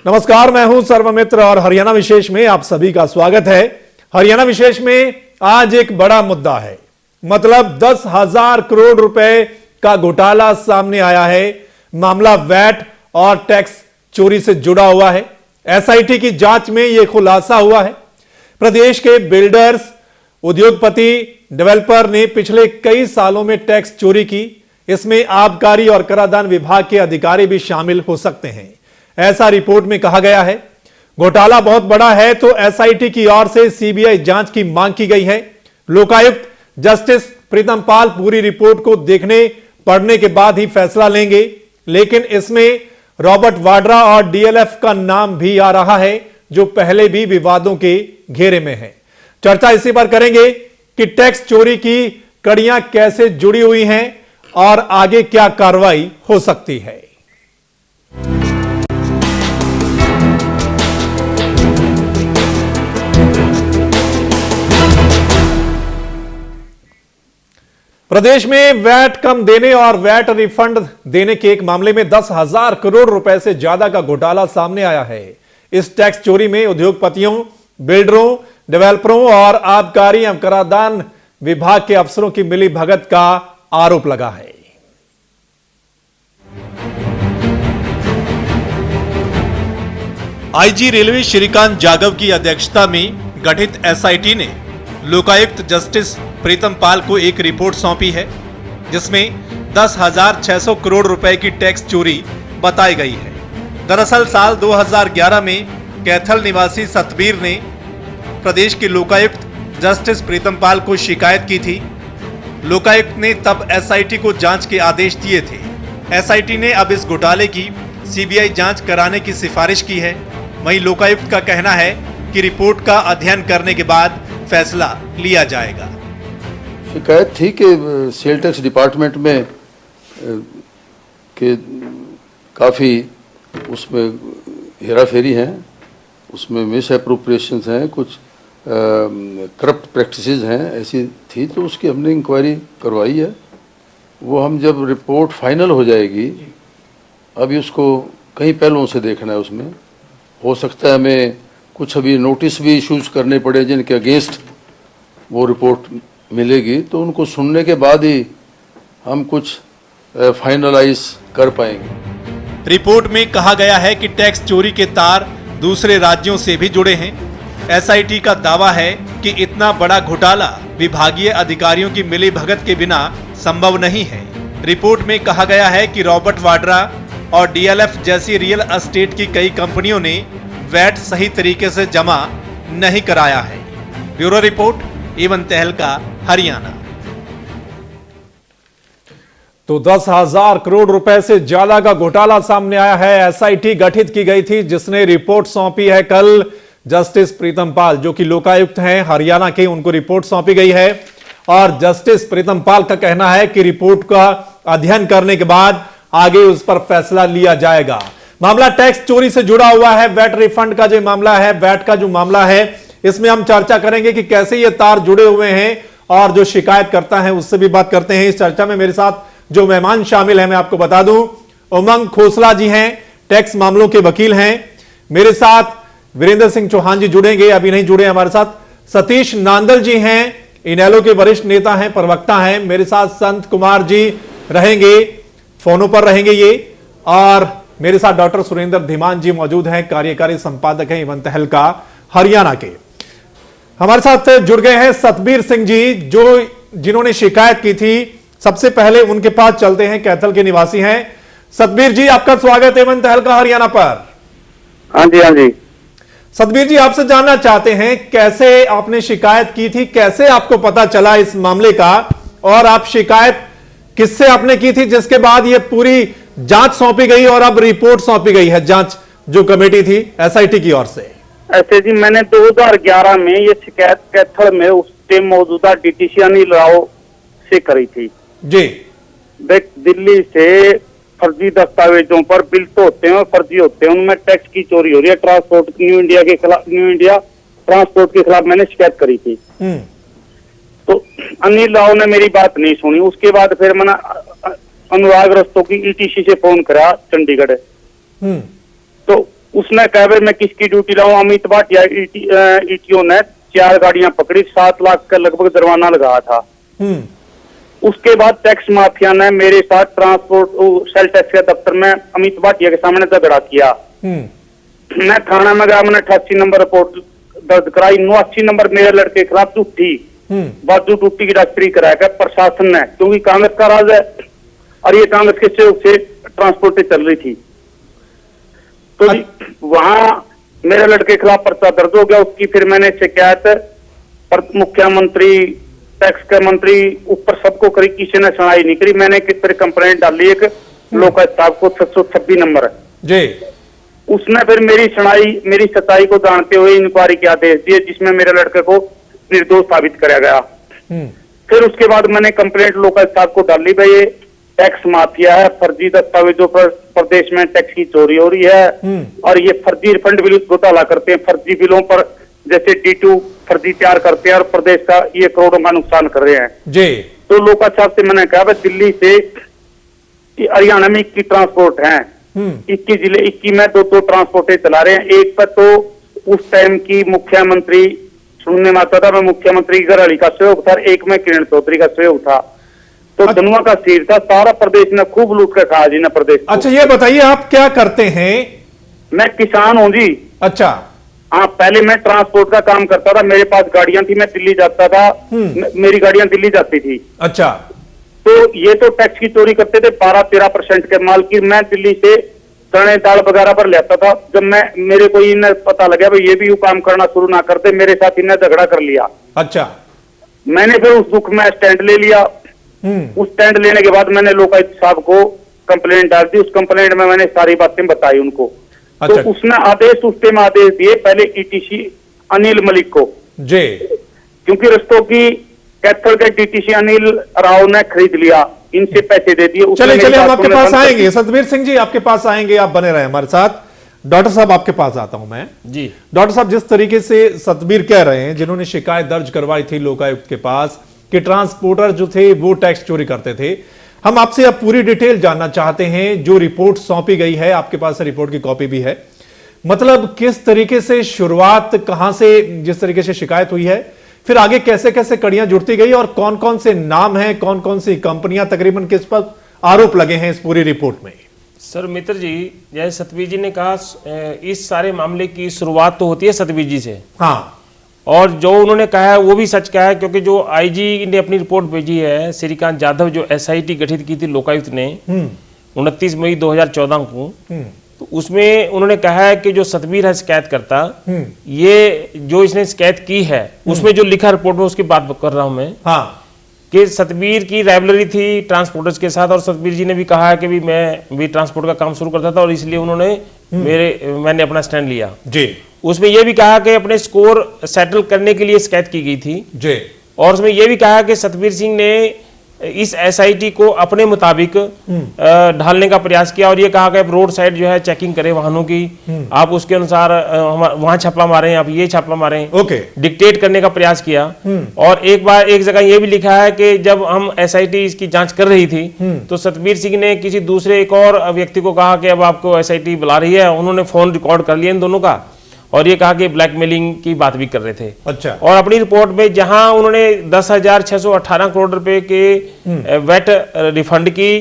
नमस्कार, मैं हूं सर्वमित्र और हरियाणा विशेष में आप सभी का स्वागत है। हरियाणा विशेष में आज एक बड़ा मुद्दा है, मतलब 10,000 करोड़ रुपए का घोटाला सामने आया है। मामला वैट और टैक्स चोरी से जुड़ा हुआ है। एसआईटी की जांच में यह खुलासा हुआ है। प्रदेश के बिल्डर्स, उद्योगपति, डेवलपर ने पिछले कई सालों में टैक्स चोरी की। इसमें आबकारी और कराधान विभाग के अधिकारी भी शामिल हो सकते हैं, ऐसा रिपोर्ट में कहा गया है। घोटाला बहुत बड़ा है तो एसआईटी की ओर से सीबीआई जांच की मांग की गई है। लोकायुक्त जस्टिस प्रीतम पाल पूरी रिपोर्ट को देखने पढ़ने के बाद ही फैसला लेंगे, लेकिन इसमें रॉबर्ट वाड्रा और डीएलएफ का नाम भी आ रहा है, जो पहले भी विवादों के घेरे में है। चर्चा इसी पर करेंगे कि टैक्स चोरी की कड़ियां कैसे जुड़ी हुई हैं और आगे क्या कार्रवाई हो सकती है। प्रदेश में वैट कम देने और वैट रिफंड देने के एक मामले में 10,000 करोड़ रुपए से ज्यादा का घोटाला सामने आया है। इस टैक्स चोरी में उद्योगपतियों, बिल्डरों, डेवलपरों और आबकारी एवं कराधान विभाग के अफसरों की मिलीभगत का आरोप लगा है। आईजी रेलवे श्रीकांत जागव की अध्यक्षता में गठित एसआईटी ने लोकायुक्त जस्टिस प्रीतम पाल को एक रिपोर्ट सौंपी है, जिसमें 10,600 करोड़ रुपए की टैक्स चोरी बताई गई है। दरअसल साल 2011 में कैथल निवासी सतबीर ने प्रदेश के लोकायुक्त जस्टिस प्रीतम पाल को शिकायत की थी। लोकायुक्त ने तब एसआईटी को जांच के आदेश दिए थे। एसआईटी ने अब इस घोटाले की सीबीआई जांच कराने की सिफारिश की है। वहीं लोकायुक्त का कहना है कि रिपोर्ट का अध्ययन करने के बाद फैसला लिया जाएगा। शिकायत थी कि सेल टैक्स डिपार्टमेंट में कि काफ़ी उसमें हेराफेरी है, उसमें मिस एप्रोप्रिएशंस हैं, कुछ करप्ट प्रैक्टिसेस हैं, ऐसी थी। तो उसकी हमने इंक्वायरी करवाई है। वो हम जब रिपोर्ट फाइनल हो जाएगी, अभी उसको कई पहलुओं से देखना है। उसमें हो सकता है हमें कुछ अभी नोटिस भी इशूज करने पड़े जिनके अगेंस्ट वो रिपोर्ट मिलेगी, तो उनको सुनने के बाद ही हम कुछ फाइनलाइज कर पाएंगे। रिपोर्ट में कहा गया है कि टैक्स चोरी के तार दूसरे राज्यों से भी जुड़े हैं। एसआईटी का दावा है कि इतना बड़ा घोटाला विभागीय अधिकारियों की मिलीभगत के बिना संभव नहीं है। रिपोर्ट में कहा गया है कि रॉबर्ट वाड्रा और डीएलएफ जैसी रियल एस्टेट की कई कंपनियों ने वैट सही तरीके से जमा नहीं कराया है। ब्यूरो रिपोर्ट, एवं तहलका, हरियाणा। तो 10,000 करोड़ रुपए से ज्यादा का घोटाला सामने आया है। एसआईटी गठित की गई थी, जिसने रिपोर्ट सौंपी है कल जस्टिस प्रीतम पाल, जो कि लोकायुक्त हैं हरियाणा के, उनको रिपोर्ट सौंपी गई है। और जस्टिस प्रीतम पाल का कहना है कि रिपोर्ट का अध्ययन करने के बाद आगे उस पर फैसला लिया जाएगा। मामला टैक्स चोरी से जुड़ा हुआ है। वैट रिफंड का जो मामला है, वैट का जो मामला है, इसमें हम चर्चा करेंगे कि कैसे ये तार जुड़े हुए हैं और जो शिकायत करता है उससे भी बात करते हैं। इस चर्चा में मेरे साथ जो मेहमान शामिल हैं, मैं आपको बता दूं, उमंग खोसला जी हैं, टैक्स मामलों के वकील हैं। मेरे साथ वीरेंद्र सिंह चौहान जी जुड़ेंगे, अभी नहीं जुड़े हमारे साथ। सतीश नांदल जी हैं, इनेलो के वरिष्ठ नेता हैं, प्रवक्ता हैं। मेरे साथ संत कुमार जी रहेंगे, फोनों पर रहेंगे ये। और मेरे साथ डॉक्टर सुरेंद्र धीमान जी मौजूद हैं, कार्यकारी संपादक हैं एवं तहलका हरियाणा के। हमारे साथ जुड़ गए हैं सतबीर सिंह जी, जिन्होंने शिकायत की थी। सबसे पहले उनके पास चलते हैं, कैथल के निवासी हैं। सतबीर जी, आपका स्वागत है एवं तहलका हरियाणा पर। हाँ जी, हाँ जी। सतबीर जी, आपसे जानना चाहते हैं कैसे आपने शिकायत की थी, कैसे आपको पता चला इस मामले का, और आप शिकायत किससे आपने की थी, जिसके बाद ये पूरी जांच सौंपी गई और अब रिपोर्ट सौंपी गई है, जांच जो कमेटी थी एसआईटी की ओर से। ऐसे जी, मैंने 2011 में ये शिकायत कैथल में उस टाइम मौजूदा डीटीसी अनिल राव से करी थी जी। दिल्ली से फर्जी दस्तावेजों पर बिल तो होते हैं और फर्जी होते हैं, उनमें टैक्स की चोरी हो रही है। ट्रांसपोर्ट न्यू इंडिया के खिलाफ, न्यू इंडिया ट्रांसपोर्ट के खिलाफ मैंने शिकायत करी थी। तो अनिल राव ने मेरी बात नहीं सुनी। उसके बाद फिर मैंने अनुराग रस्तों की ईटीसी से फोन करा चंडीगढ़। तो उसने कहा भाई मैं किसकी ड्यूटी लाऊं। अमित भाटिया ईटीओ ने 4 गाड़ियां पकड़ी, 7 लाख का लगभग जुर्माना लगाया था। उसके बाद टैक्स माफिया ने मेरे साथ ट्रांसपोर्ट सेल टैक्स के दफ्तर में अमित भाटिया के सामने झगड़ा किया। मैं थाना में गया, मैंने 88 नंबर रिपोर्ट दर्ज कराई। 89 नंबर मेरे लड़के के खिलाफ झूठी बाजू टूटी की रजिस्ट्री कराया प्रशासन ने, क्योंकि कांग्रेस का राज है और ये कांग्रेस के सहयोग से ट्रांसपोर्टें चल रही थी। तो वहां मेरे लड़के के खिलाफ पर्चा दर्ज हो गया। उसकी फिर मैंने शिकायत मुख्यमंत्री, टैक्स के मंत्री ऊपर सबको करी, किसी ने सुनाई नहीं करी। मैंने किस तरह कंप्लेंट डाली एक लोकायुक्त साहब को 726 नंबर जी। उसने फिर मेरी सुनाई, मेरी सच्चाई को जानते हुए इंक्वायरी के आदेश दिए, जिसमें मेरे लड़के को निर्दोष साबित कराया गया। फिर उसके बाद मैंने कंप्लेंट लोकायुक्त साहब को डाली, भाई ये टैक्स माफिया है, फर्जी दस्तावेजों पर प्रदेश में टैक्स की चोरी हो रही है और ये फर्जी रिफंड बिल घोटाला करते हैं, फर्जी बिलों पर जैसे D2 फर्जी तैयार करते हैं और प्रदेश का ये करोड़ों का नुकसान कर रहे हैं जी। तो लोकायुक्त साहब से मैंने कहा, दिल्ली से हरियाणा में 21 ट्रांसपोर्ट हैं, 21 जिले 21 में 2 ट्रांसपोर्टें चला रहे हैं। एक पर तो उस टाइम की मुख्यमंत्री सुनने में आता था, मैं मुख्यमंत्री गरहड़ी का सहयोग था, एक में किरण चौधरी का सहयोग था, तो धनुआ का सिर था। सारा प्रदेश ने खूब लूट कर खाया जी ने प्रदेश। अच्छा ये बताइए आप क्या करते हैं? मैं किसान हूं जी। अच्छा। हाँ, पहले मैं ट्रांसपोर्ट का काम करता था, मेरे पास गाड़ियां थी, मैं दिल्ली जाता था, मेरी गाड़ियां दिल्ली जाती थी। अच्छा। तो ये तो टैक्स की चोरी करते थे, 12-13% के माल की मैं दिल्ली से चने दाल वगैरह पर लेता था। जब मेरे को इन्हें पता लगा भाई ये भी यू काम करना शुरू ना करते, मेरे साथ इन्हें झगड़ा कर लिया। अच्छा। मैंने फिर उस दुख में स्टैंड ले लिया। उस स्टैंड लेने के बाद मैंने लोकायुक्त साहब को कंप्लेंट डाल दी। उस कंप्लेंट में मैंने सारी बातें बताई उनको। अच्छा। तो उसने उस टाइम आदेश दिए पहले ETC अनिल मलिक को जी, क्योंकि रस्तों की कैथल के DTC अनिल राव ने खरीद लिया, इनसे पैसे दे दिए। चलिए हम आपके पास आएंगे, सतबीर सिंह जी आपके पास आएंगे, आप बने रहे हमारे साथ। डॉक्टर साहब आपके पास आता हूं मैं जी। डॉक्टर साहब, जिस तरीके से सतबीर कह रहे हैं, जिन्होंने शिकायत दर्ज करवाई थी लोकायुक्त के पास कि ट्रांसपोर्टर जो थे वो टैक्स चोरी करते थे, हम आपसे अब पूरी डिटेल जानना चाहते हैं। जो रिपोर्ट सौंपी गई है, आपके पास रिपोर्ट की कॉपी भी है, मतलब किस तरीके से शुरुआत, कहां से जिस तरीके से शिकायत हुई है, फिर आगे कैसे कैसे कड़ियां जुड़ती गई और कौन कौन से नाम हैं, कौन कौन सी कंपनियां, तकरीबन किस पर आरोप लगे हैं इस पूरी रिपोर्ट में? सर मित्र जी, जैसे सतबीर जी ने कहा, इस सारे मामले की शुरुआत तो होती है सतबीर जी से। हाँ, और जो उन्होंने कहा है वो भी सच कहा है, क्योंकि जो IG ने अपनी रिपोर्ट भेजी है, श्रीकांत जाधव, जो SIT गठित की थी लोकायुक्त ने 29 मई 2014 को, तो उसमें उन्होंने कहा है कि जो सतबीर है शिकायत करता, ये जो इसने शिकायत की है उसमें जो लिखा रिपोर्ट में उसकी बात कर रहा हूं मैं। हाँ, कि सतबीर की राइवलरी थी ट्रांसपोर्टर्स के साथ, और सतबीर जी ने भी कहा है कि मैं भी ट्रांसपोर्ट का काम शुरू करता था और इसलिए उन्होंने मैंने अपना स्टैंड लिया जी। उसमें यह भी कहा कि अपने स्कोर सेटल करने के लिए शिकायत की गई थी जी। और उसमें यह भी कहा कि सतबीर सिंह ने इस SIT को अपने मुताबिक ढालने का प्रयास किया और ये कहा कि आप रोड साइड जो है चेकिंग करें वाहनों की, आप उसके अनुसार वहां छापा मारें, आप ये छापा मारें, ओके, डिक्टेट करने का प्रयास किया। और एक बार एक जगह ये भी लिखा है कि जब हम SIT इसकी जांच कर रही थी तो सतबीर सिंह ने किसी दूसरे एक और व्यक्ति को कहा कि अब आपको SIT बुला रही है, उन्होंने फोन रिकॉर्ड कर लिया इन दोनों का और ये कहा कि ब्लैकमेलिंग की बात भी कर रहे थे। अच्छा। और अपनी रिपोर्ट में जहां उन्होंने 10,618 करोड़ रुपए के वेट रिफंड की,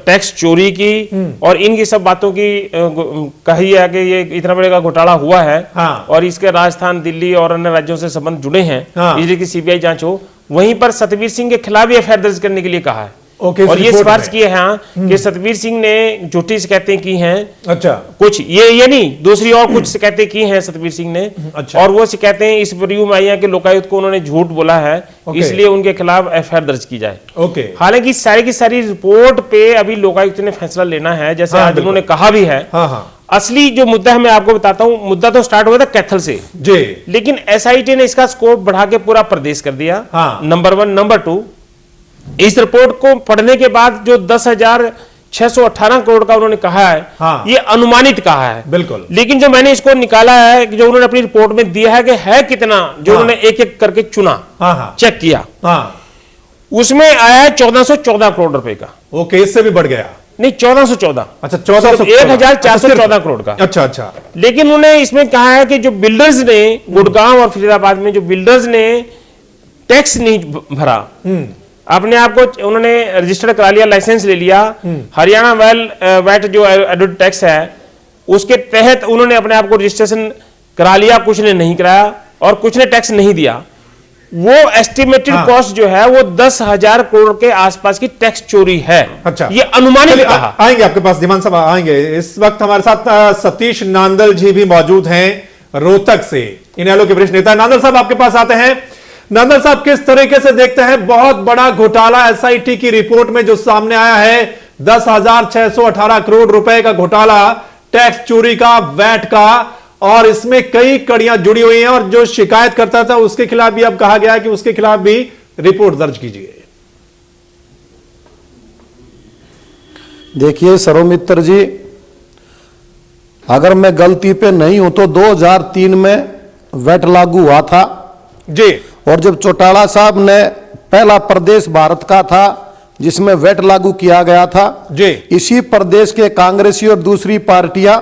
टैक्स चोरी की और इनकी सब बातों की कही है कि ये इतना बड़े का घोटाला हुआ है। हाँ। और इसके राजस्थान, दिल्ली और अन्य राज्यों से संबंध जुड़े हैं। हाँ। इसलिए की CBI जांच हो। वहीं पर सतबीर सिंह के खिलाफ भी FIR दर्ज करने के लिए कहा है। और ये सिफारिश की है कि सतबीर सिंह ने झूठी शिकायतें की हैं। अच्छा। कुछ ये नहीं, दूसरी और कुछ शिकायतें की हैं सतबीर सिंह ने। अच्छा। और वो शिकायतें इस रिव्यू में आई हैं कि लोकायुक्त को उन्होंने झूठ बोला है, इसलिए उनके खिलाफ FIR दर्ज की जाए। ओके। हालांकि सारी की सारी रिपोर्ट पे अभी लोकायुक्त ने फैसला लेना है, जैसे आज उन्होंने कहा भी है। असली जो मुद्दा है मैं आपको बताता हूं, मुद्दा तो स्टार्ट हुआ था कैथल से जी, लेकिन SIT ने इसका स्कोप बढ़ा के पूरा प्रदेश कर दिया। नंबर 1। नंबर 2, इस रिपोर्ट को पढ़ने के बाद जो 10,618 करोड़ का उन्होंने कहा है, हाँ। ये अनुमानित कहा है बिल्कुल, लेकिन जो मैंने इसको निकाला है, जो उन्होंने अपनी रिपोर्ट में दिया है कि है कितना, जो हाँ। उन्होंने एक एक करके चुना, हाँ। चेक किया, हाँ। उसमें आया है 1414 करोड़ रुपए का। ओके, इससे भी बढ़ गया। नहीं 1414। अच्छा 1400, 1414 करोड़ का। अच्छा अच्छा। लेकिन उन्होंने इसमें कहा है कि जो बिल्डर्स ने गुड़गांव और फरीदाबाद में जो बिल्डर्स ने टैक्स नहीं भरा, अपने आप को उन्होंने रजिस्टर्ड करा लिया, लाइसेंस ले लिया, हरियाणा वैट जो एडल्ट टैक्स है उसके तहत उन्होंने अपने आप को रजिस्ट्रेशन करा लिया, कुछ ने नहीं कराया और कुछ ने टैक्स नहीं दिया। वो एस्टिमेटेड कॉस्ट जो है वो 10,000 करोड़ के आसपास की टैक्स चोरी है। अच्छा, ये अनुमानित कहा। आएंगे आपके पास धीमान साहब, आएंगे। इस वक्त हमारे साथ सतीश नांदल जी भी मौजूद हैं रोहतक से, इनेलो के वरिष्ठ नेता। नांदल साहब आपके पास आते हैं। नांदल साहब, किस तरीके से देखते हैं बहुत बड़ा घोटाला एसआईटी की रिपोर्ट में जो सामने आया है, 10,618 करोड़ रुपए का घोटाला, टैक्स चोरी का, वैट का, और इसमें कई कड़ियां जुड़ी हुई हैं और जो शिकायत करता था उसके खिलाफ भी अब कहा गया है कि उसके खिलाफ भी रिपोर्ट दर्ज कीजिए। देखिए सरोमित्र जी, अगर मैं गलती पे नहीं हूं तो 2003 में वैट लागू हुआ था जी, और जब चौटाला साहब ने पहला प्रदेश भारत का था जिसमें वैट लागू किया गया था जी, इसी प्रदेश के कांग्रेसी और दूसरी पार्टियां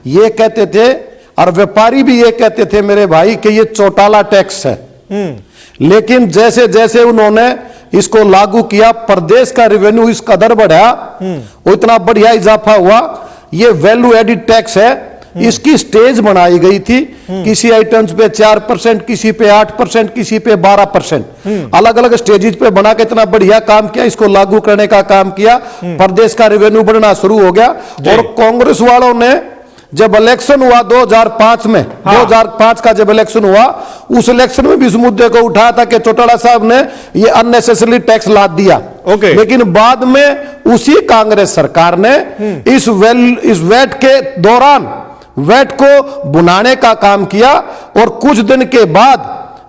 ये कहते थे और व्यापारी भी ये कहते थे मेरे भाई कि ये चौटाला टैक्स है। लेकिन जैसे जैसे उन्होंने इसको लागू किया, प्रदेश का रेवेन्यू इस कदर बढ़ा, वो इतना बढ़िया इजाफा हुआ। ये वैल्यू एडिड टैक्स है, इसकी स्टेज बनाई गई थी, किसी आइटम्स पे 4%, किसी पे 8%, किसी पे 12%, अलग अलग स्टेजेस पे बना के इतना बढ़िया काम किया, इसको लागू करने का काम किया, प्रदेश का रेवेन्यू बढ़ना शुरू हो गया। और कांग्रेस वालों ने जब इलेक्शन हुआ 2005 में, 2005 का जब इलेक्शन हुआ, उस इलेक्शन में भी इस मुद्दे को उठाया था कि चौटाला साहब ने ये अननेसेसरी टैक्स लाद दिया। लेकिन बाद में उसी कांग्रेस सरकार ने इस वैट के दौरान वैट को बुनाने का काम किया और कुछ दिन के बाद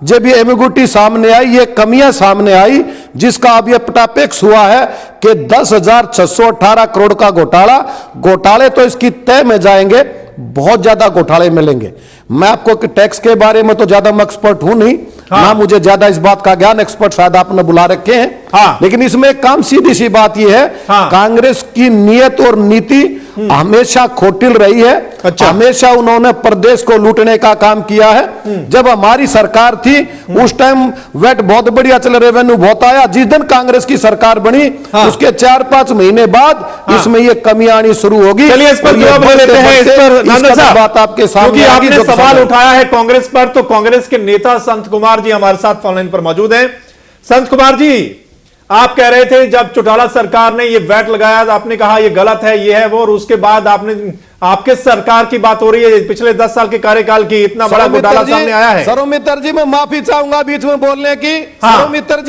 जब ये एम्बिग्युइटी सामने आई, ये कमियां सामने आई, जिसका अब ये पटापेक्स हुआ है कि 10,618 करोड़ का घोटाले तो इसकी तय में जाएंगे, बहुत ज्यादा घोटाले मिलेंगे। मैं आपको टैक्स के बारे में तो ज्यादा मैं एक्सपर्ट हूं नहीं, ना मुझे ज्यादा इस बात का ज्ञान, एक्सपर्ट शायद आपने बुला रखे हैं। लेकिन इसमें एक काम सीधी सी बात यह है, कांग्रेस की नीयत और नीति हमेशा खोटिल रही है। हमेशा उन्होंने प्रदेश को लूटने का काम किया है। जब हमारी सरकार थी उस टाइम वैट बहुत बढ़िया चल, रेवेन्यू बहुत आया। जिस दिन कांग्रेस की सरकार बनी उसके 4-5 महीने बाद इसमें ये कमी आनी शुरू होगी। चलिए इस पर जवाब ले लेते हैं। इस पर बात आपके सामने आपने सवाल उठाया है कांग्रेस पर, तो कांग्रेस के नेता संत कुमार जी हमारे साथ फोन लाइन पर मौजूद हैं। संत कुमार जी, आप कह रहे थे जब चौटाला सरकार ने ये वैट लगाया तो आपने कहा ये गलत है, ये है वो, और उसके बाद आपके सरकार की बात हो रही है पिछले 10 साल के कार्यकाल की, इतना बड़ा घोटाला सामने आया है। सरोमित्र जी, मैं माफी चाहूंगा बीच में बोलने की। सरोमित्र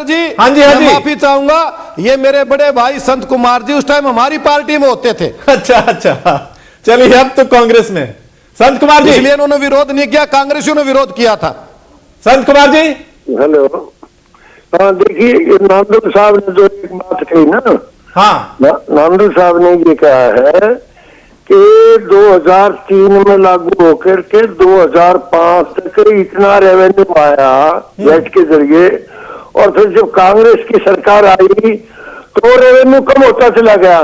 जी, हाँ जी, हाँ जी, माफी चाहूंगा। ये मेरे बड़े भाई संत कुमार जी उस टाइम हमारी पार्टी में होते थे। अच्छा, चलिए अब तो कांग्रेस में संत कुमार जी, इसलिए उन्होंने विरोध नहीं किया, कांग्रेसियों ने विरोध किया था। संत कुमार जी, हेलो। हाँ, देखिए नांदल साहब ने जो एक बात कही ना, नांदल साहब ने ये कहा है कि 2003 में लागू होकर के 2005 तक इतना रेवेन्यू आया वैट के जरिए, और फिर जब कांग्रेस की सरकार आई तो रेवेन्यू कम होता चला गया।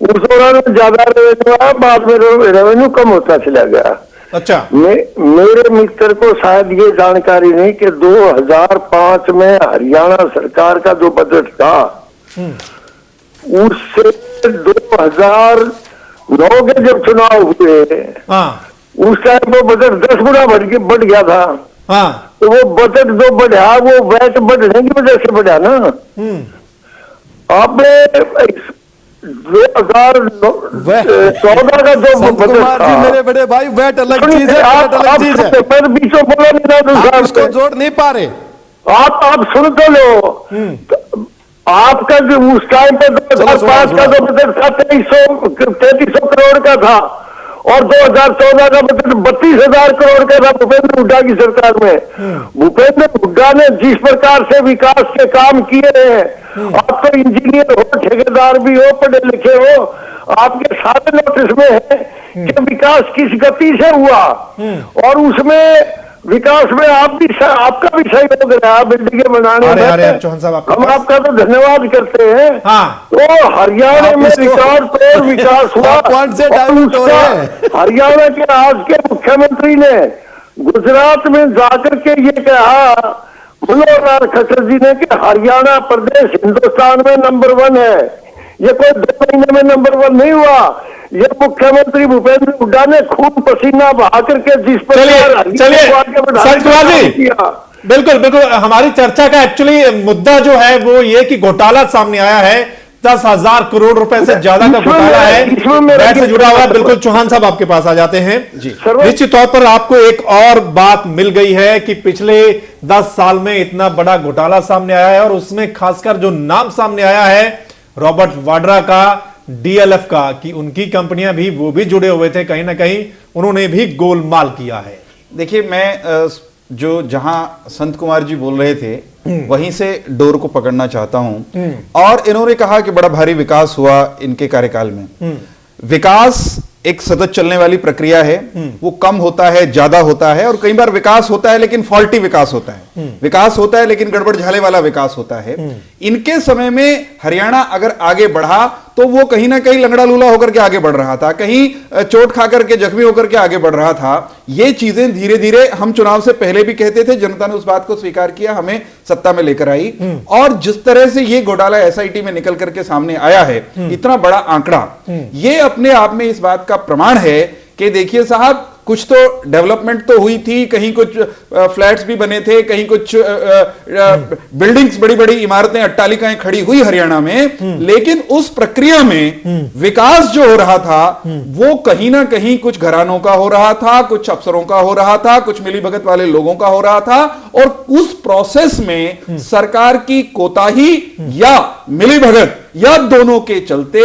उस दौरान ज्यादा रेवेन्यू आया, बाद में रेवेन्यू कम होता चला गया। अच्छा, मेरे मित्र को शायद ये जानकारी नहीं कि 2005 में हरियाणा सरकार का जो बजट था उससे 2009 के जब चुनाव हुए उस टाइम वो बजट 10 गुना बढ़ गया था। तो वो बजट जो बढ़ा वो वैट बढ़ने की वजह से बढ़ा ना। आपने 2014 का जो बजट था, मेरे बड़े भाई, वैट अलग चीज है, आप बीचों बोला नहीं, इसको जोड़ नहीं पा रहे। आप सुन तो लो। आपका जो उस टाइम पे 2005 का जो बजट था 3300 करोड़ का था, और 2014 का बजट 32,000 करोड़ का था भूपेंद्र हुड्डा की सरकार में। भूपेंद्र हुड्डा ने जिस प्रकार से विकास के काम किए हैं, आप तो इंजीनियर हो, ठेकेदार भी हो, पढ़े लिखे हो, आपके सारे नोटिस में है कि विकास किस गति से हुआ। और उसमें विकास में आपका भी सहयोग रहा बिल्डिंगें बनाने में। अरे चौहान साहब, हम आपका तो धन्यवाद करते हैं। हाँ, तो हरियाणा में रिकॉर्ड तोड़ विकास हुआ। कौन से डायवर्ट हो रहे हैं? हरियाणा के आज के मुख्यमंत्री ने गुजरात में जाकर के ये कहा, मनोहर लाल खट्टर जी ने, कि हरियाणा प्रदेश हिंदुस्तान में नंबर 1 है। ये कोई 2 महीने में नंबर 1 नहीं हुआ। ये मुख्यमंत्री भूपेंद्र हुड्डा ने खून पसीना बहा करके जिस पर चलिए संत कुमार जी, बिल्कुल बिल्कुल, हमारी चर्चा का एक्चुअली मुद्दा जो है वो ये कि घोटाला सामने आया है, 10,000 करोड़ रुपए से ज्यादा का घोटाला है, वैट से जुड़ा हुआ। बिल्कुल चौहान साहब आपके पास आ जाते हैं जी। निश्चित तौर पर आपको एक और बात मिल गई है कि पिछले 10 साल में इतना बड़ा घोटाला सामने आया है, और उसमें खासकर जो नाम सामने आया है रॉबर्ट वाड्रा का, डीएलएफ का, कि उनकी कंपनियां भी, वो भी जुड़े हुए थे, कहीं ना कहीं उन्होंने भी गोलमाल किया है। देखिए, मैं जो जहां संत कुमार जी बोल रहे थे वहीं से डोर को पकड़ना चाहता हूं। और इन्होंने कहा कि बड़ा भारी विकास हुआ इनके कार्यकाल में। विकास एक सतत चलने वाली प्रक्रिया है, वो कम होता है, ज्यादा होता है, और कई बार विकास होता है लेकिन फॉल्टी विकास होता है, विकास होता है लेकिन गड़बड़ झाले वाला विकास होता है। इनके समय में हरियाणा अगर आगे बढ़ा तो वो कहीं ना कहीं लंगड़ा लूला होकर के आगे बढ़ रहा था, कहीं चोट खाकर के जख्मी होकर के आगे बढ़ रहा था। ये चीजें धीरे धीरे, हम चुनाव से पहले भी कहते थे, जनता ने उस बात को स्वीकार किया, हमें सत्ता में लेकर आई। और जिस तरह से ये घोटाला एसआईटी में निकल करके सामने आया है, इतना बड़ा आंकड़ा, ये अपने आप में इस बात का प्रमाण है कि देखिए साहब, कुछ तो डेवलपमेंट तो हुई थी, कहीं कुछ फ्लैट्स भी बने थे, कहीं कुछ बिल्डिंग्स, बड़ी बड़ी इमारतें, अट्टालिकाएं खड़ी हुई हरियाणा में, लेकिन उस प्रक्रिया में विकास जो हो रहा था वो कहीं ना कहीं कुछ घरानों का हो रहा था, कुछ अफसरों का हो रहा था, कुछ मिलीभगत वाले लोगों का हो रहा था। और उस प्रोसेस में सरकार की कोताही या मिलीभगत या दोनों के चलते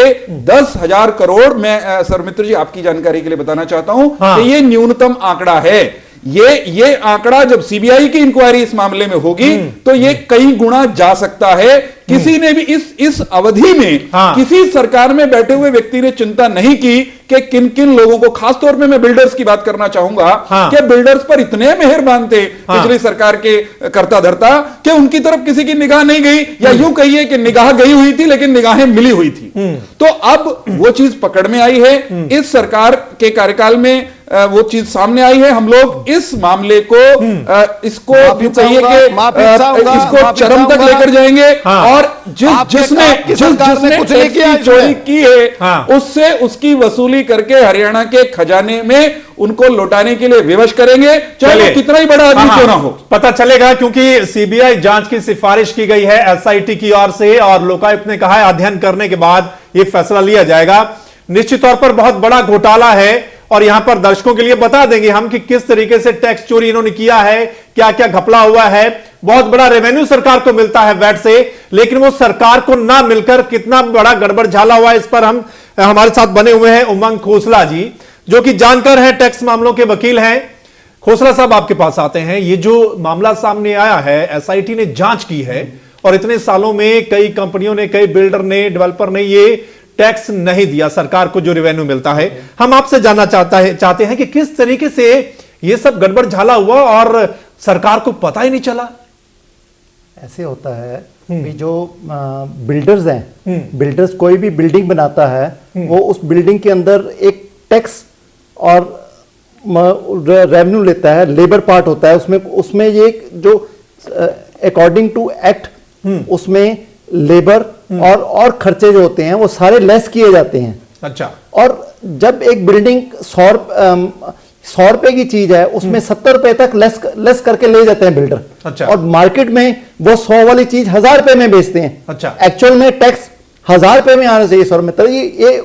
10,000 करोड़, मैं सर मित्र जी आपकी जानकारी के लिए बताना चाहता हूं कि ये न्यूनतम आंकड़ा है। ये आंकड़ा जब सीबीआई की इंक्वायरी इस मामले में होगी तो ये कई गुना जा सकता है। किसी ने भी इस अवधि में किसी सरकार में बैठे हुए व्यक्ति ने चिंता नहीं की कि किन किन लोगों को, खासतौर पे मैं बिल्डर्स की बात करना चाहूंगा, कि बिल्डर्स पर इतने मेहरबान थे पिछली सरकार के करता धरता कि उनकी तरफ किसी की निगाह नहीं गई, या यूं कहिए कि निगाह गई हुई थी लेकिन निगाहें मिली हुई थी। तो अब वो चीज पकड़ में आई है, इस सरकार के कार्यकाल में वो चीज सामने आई है। हम लोग इस मामले को इसको चाहिए कि इसको चरम तक लेकर जाएंगे, और जिसने चोरी की है उससे उसकी वसूली करके हरियाणा के खजाने में उनको लौटाने के लिए विवश करेंगे, चाहे वो कितना ही बड़ा आदमी क्यों ना हो। पता चलेगा, क्योंकि सीबीआई जांच की सिफारिश की गई है एसआईटी की ओर से, और लोकायुक्त ने कहा है अध्ययन करने के बाद यह फैसला लिया जाएगा। निश्चित तौर पर बहुत बड़ा घोटाला है, और यहां पर दर्शकों के लिए बता देंगे हम कि किस तरीके से टैक्स चोरी इन्होंने किया है, क्या क्या घपला हुआ है। बहुत बड़ा रेवेन्यू सरकार को मिलता है वैट से, लेकिन वो सरकार को ना मिलकर कितना बड़ा गड़बड़ झाला हुआ है, इस पर हम हमारे साथ बने हुए हैं उमंग खोसला जी, जो कि जानकर हैं, टैक्स मामलों के वकील हैं। खोसला साहब आपके पास आते हैं। ये जो मामला सामने आया है, एसआईटी ने जांच की है, और इतने सालों में कई कंपनियों ने, कई बिल्डर ने, डेवलपर ने ये टैक्स नहीं दिया सरकार को जो रेवेन्यू मिलता है। हम आपसे जानना चाहते हैं कि किस तरीके से ये सब गड़बड़ झाला हुआ और सरकार को पता ही नहीं चला। ऐसे होता है कि जो बिल्डर्स हैं, बिल्डर्स कोई भी बिल्डिंग बनाता है, वो उस बिल्डिंग के अंदर एक टैक्स और रेवेन्यू लेता है, लेबर पार्ट होता है उसमें ये जो अकॉर्डिंग टू एक्ट उसमें लेबर और खर्चे जो होते हैं वो सारे लेस किए जाते हैं। अच्छा। और जब एक बिल्डिंग 100 रुपए की चीज है, उसमें 70 रुपए तक लेस करके ले जाते हैं बिल्डर। अच्छा। और मार्केट में वो 100 वाली चीज 1000 रुपए में बेचते हैं। अच्छा। एक्चुअल में टैक्स 1000 रुपए में आना चाहिए 100 में। तो ये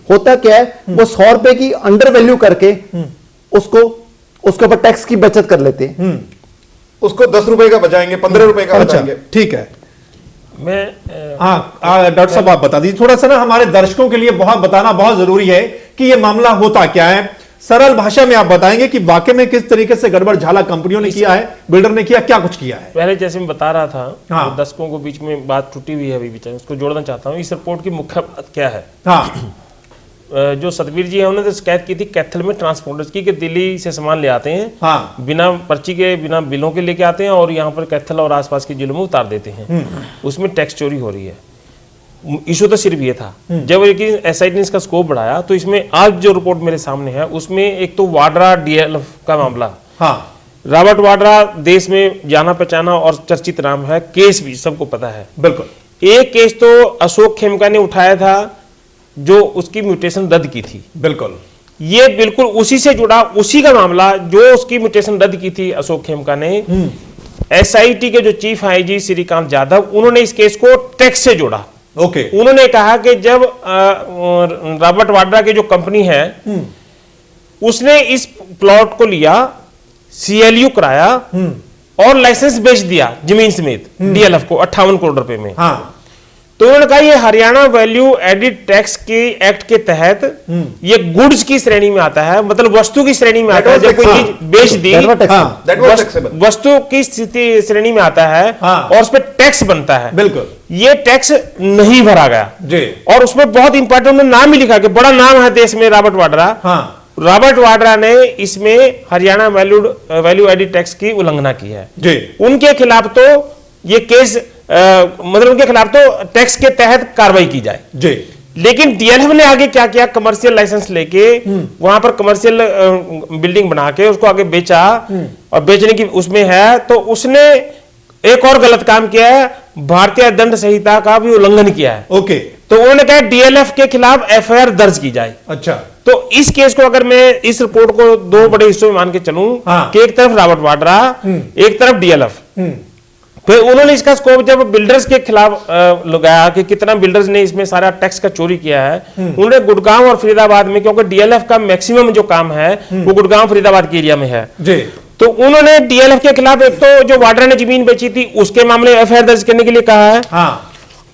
होता क्या है, वो 100 रुपए की अंडर वैल्यू करके उसके ऊपर टैक्स की बचत कर लेते हैं। उसको 10 रुपए का बचाएंगे, 15 रुपए का बचाएंगे। ठीक है। मैं डॉक्टर साहब आप बता दीजिए थोड़ा सा ना, हमारे दर्शकों के लिए बताना बहुत जरूरी है कि ये मामला होता क्या है। सरल भाषा में आप बताएंगे कि वाकई में किस तरीके से गड़बड़ झाला कंपनियों ने किया है, बिल्डर ने किया, क्या कुछ किया है। पहले जैसे मैं बता रहा था, तो दर्शकों को बीच में बात टूटी हुई है, अभी बीच में उसको जोड़ना चाहता हूँ। इस रिपोर्ट की मुख्य बात क्या है। जो सतवीर जी हैं उन्होंने तो शिकायत की थी कैथल में ट्रांसपोर्टर्स की कि दिल्ली से सामान ले आते हैं, हाँ। बिना पर्ची के बिना बिलों के लेके आते हैं और यहाँ पर कैथल और आसपास के जिलों में उतार देते हैं, उसमें टैक्स चोरी हो रही है। इशू तो सिर्फ ये था। जब एसआईटी ने इसका स्कोप बढ़ाया तो इसमें आज जो रिपोर्ट मेरे सामने है उसमें एक तो वाड्रा डीएलएफ का मामला, हाँ। रॉबर्ट वाड्रा देश में जाना पहचाना और चर्चित नाम है, केस भी सबको पता है। बिल्कुल। एक केस तो अशोक खेमका ने उठाया था जो उसकी म्यूटेशन रद्द की थी, बिल्कुल। ये बिल्कुल उसी से जुड़ा, उसी का मामला जो उसकी म्यूटेशन रद्द की थी अशोक खेमका ने। एसआईटी के जो चीफ आईजी श्रीकांत यादव, उन्होंने इस केस को टैक्स से जोड़ा। ओके। उन्होंने कहा कि जब रॉबर्ट वाड्रा की जो कंपनी है उसने इस प्लॉट को लिया, सीएलयू कराया और लाइसेंस बेच दिया जमीन समेत डीएलएफ को 58 करोड़ रुपए में, हाँ। तो उन्होंने कहा ये हरियाणा वैल्यू एडिड टैक्स के एक्ट के तहत ये गुड्स की श्रेणी में आता है, मतलब वस्तु की श्रेणी में आता है। जब कोई चीज बेच दी, वस्तु की स्थिति श्रेणी में आता है और उस पर टैक्स बनता है। बिल्कुल। ये टैक्स नहीं भरा गया जी। और उसमें बहुत इंपॉर्टेंट नाम ही लिखा कि बड़ा नाम है देश में रॉबर्ट वाड्रा। रॉबर्ट वाड्रा ने इसमें हरियाणा वैल्यू एडिड टैक्स की उल्लंघना की है जी। उनके खिलाफ तो ये केस मतलब उनके खिलाफ तो टैक्स के तहत कार्रवाई की जाए जी। लेकिन डीएलएफ ने आगे क्या किया, कमर्शियल लाइसेंस लेके वहां पर कमर्शियल बिल्डिंग बना के उसको आगे बेचा और बेचने की उसमें है, तो उसने एक और गलत काम किया है, भारतीय दंड संहिता का भी उल्लंघन किया है। ओके। तो उन्होंने कहा डीएलएफ के खिलाफ एफआईआर दर्ज की जाए। अच्छा। तो इस केस को अगर मैं इस रिपोर्ट को दो बड़े हिस्सों में मान के चलूं कि एक तरफ रॉबर्ट वाड्रा, एक तरफ डीएलएफ, फिर उन्होंने इसका स्कोप जब बिल्डर्स के खिलाफ लगाया कि कितना बिल्डर्स ने इसमें सारा टैक्स का चोरी किया है, उन्होंने गुड़गांव और फरीदाबाद में, क्योंकि डीएलएफ का मैक्सिमम जो काम है वो गुड़गांव फरीदाबाद के एरिया में है जी, तो उन्होंने डीएलएफ के खिलाफ एक तो जो वाड्रा ने जमीन बेची थी उसके मामले एफआईआर दर्ज करने के लिए कहा है,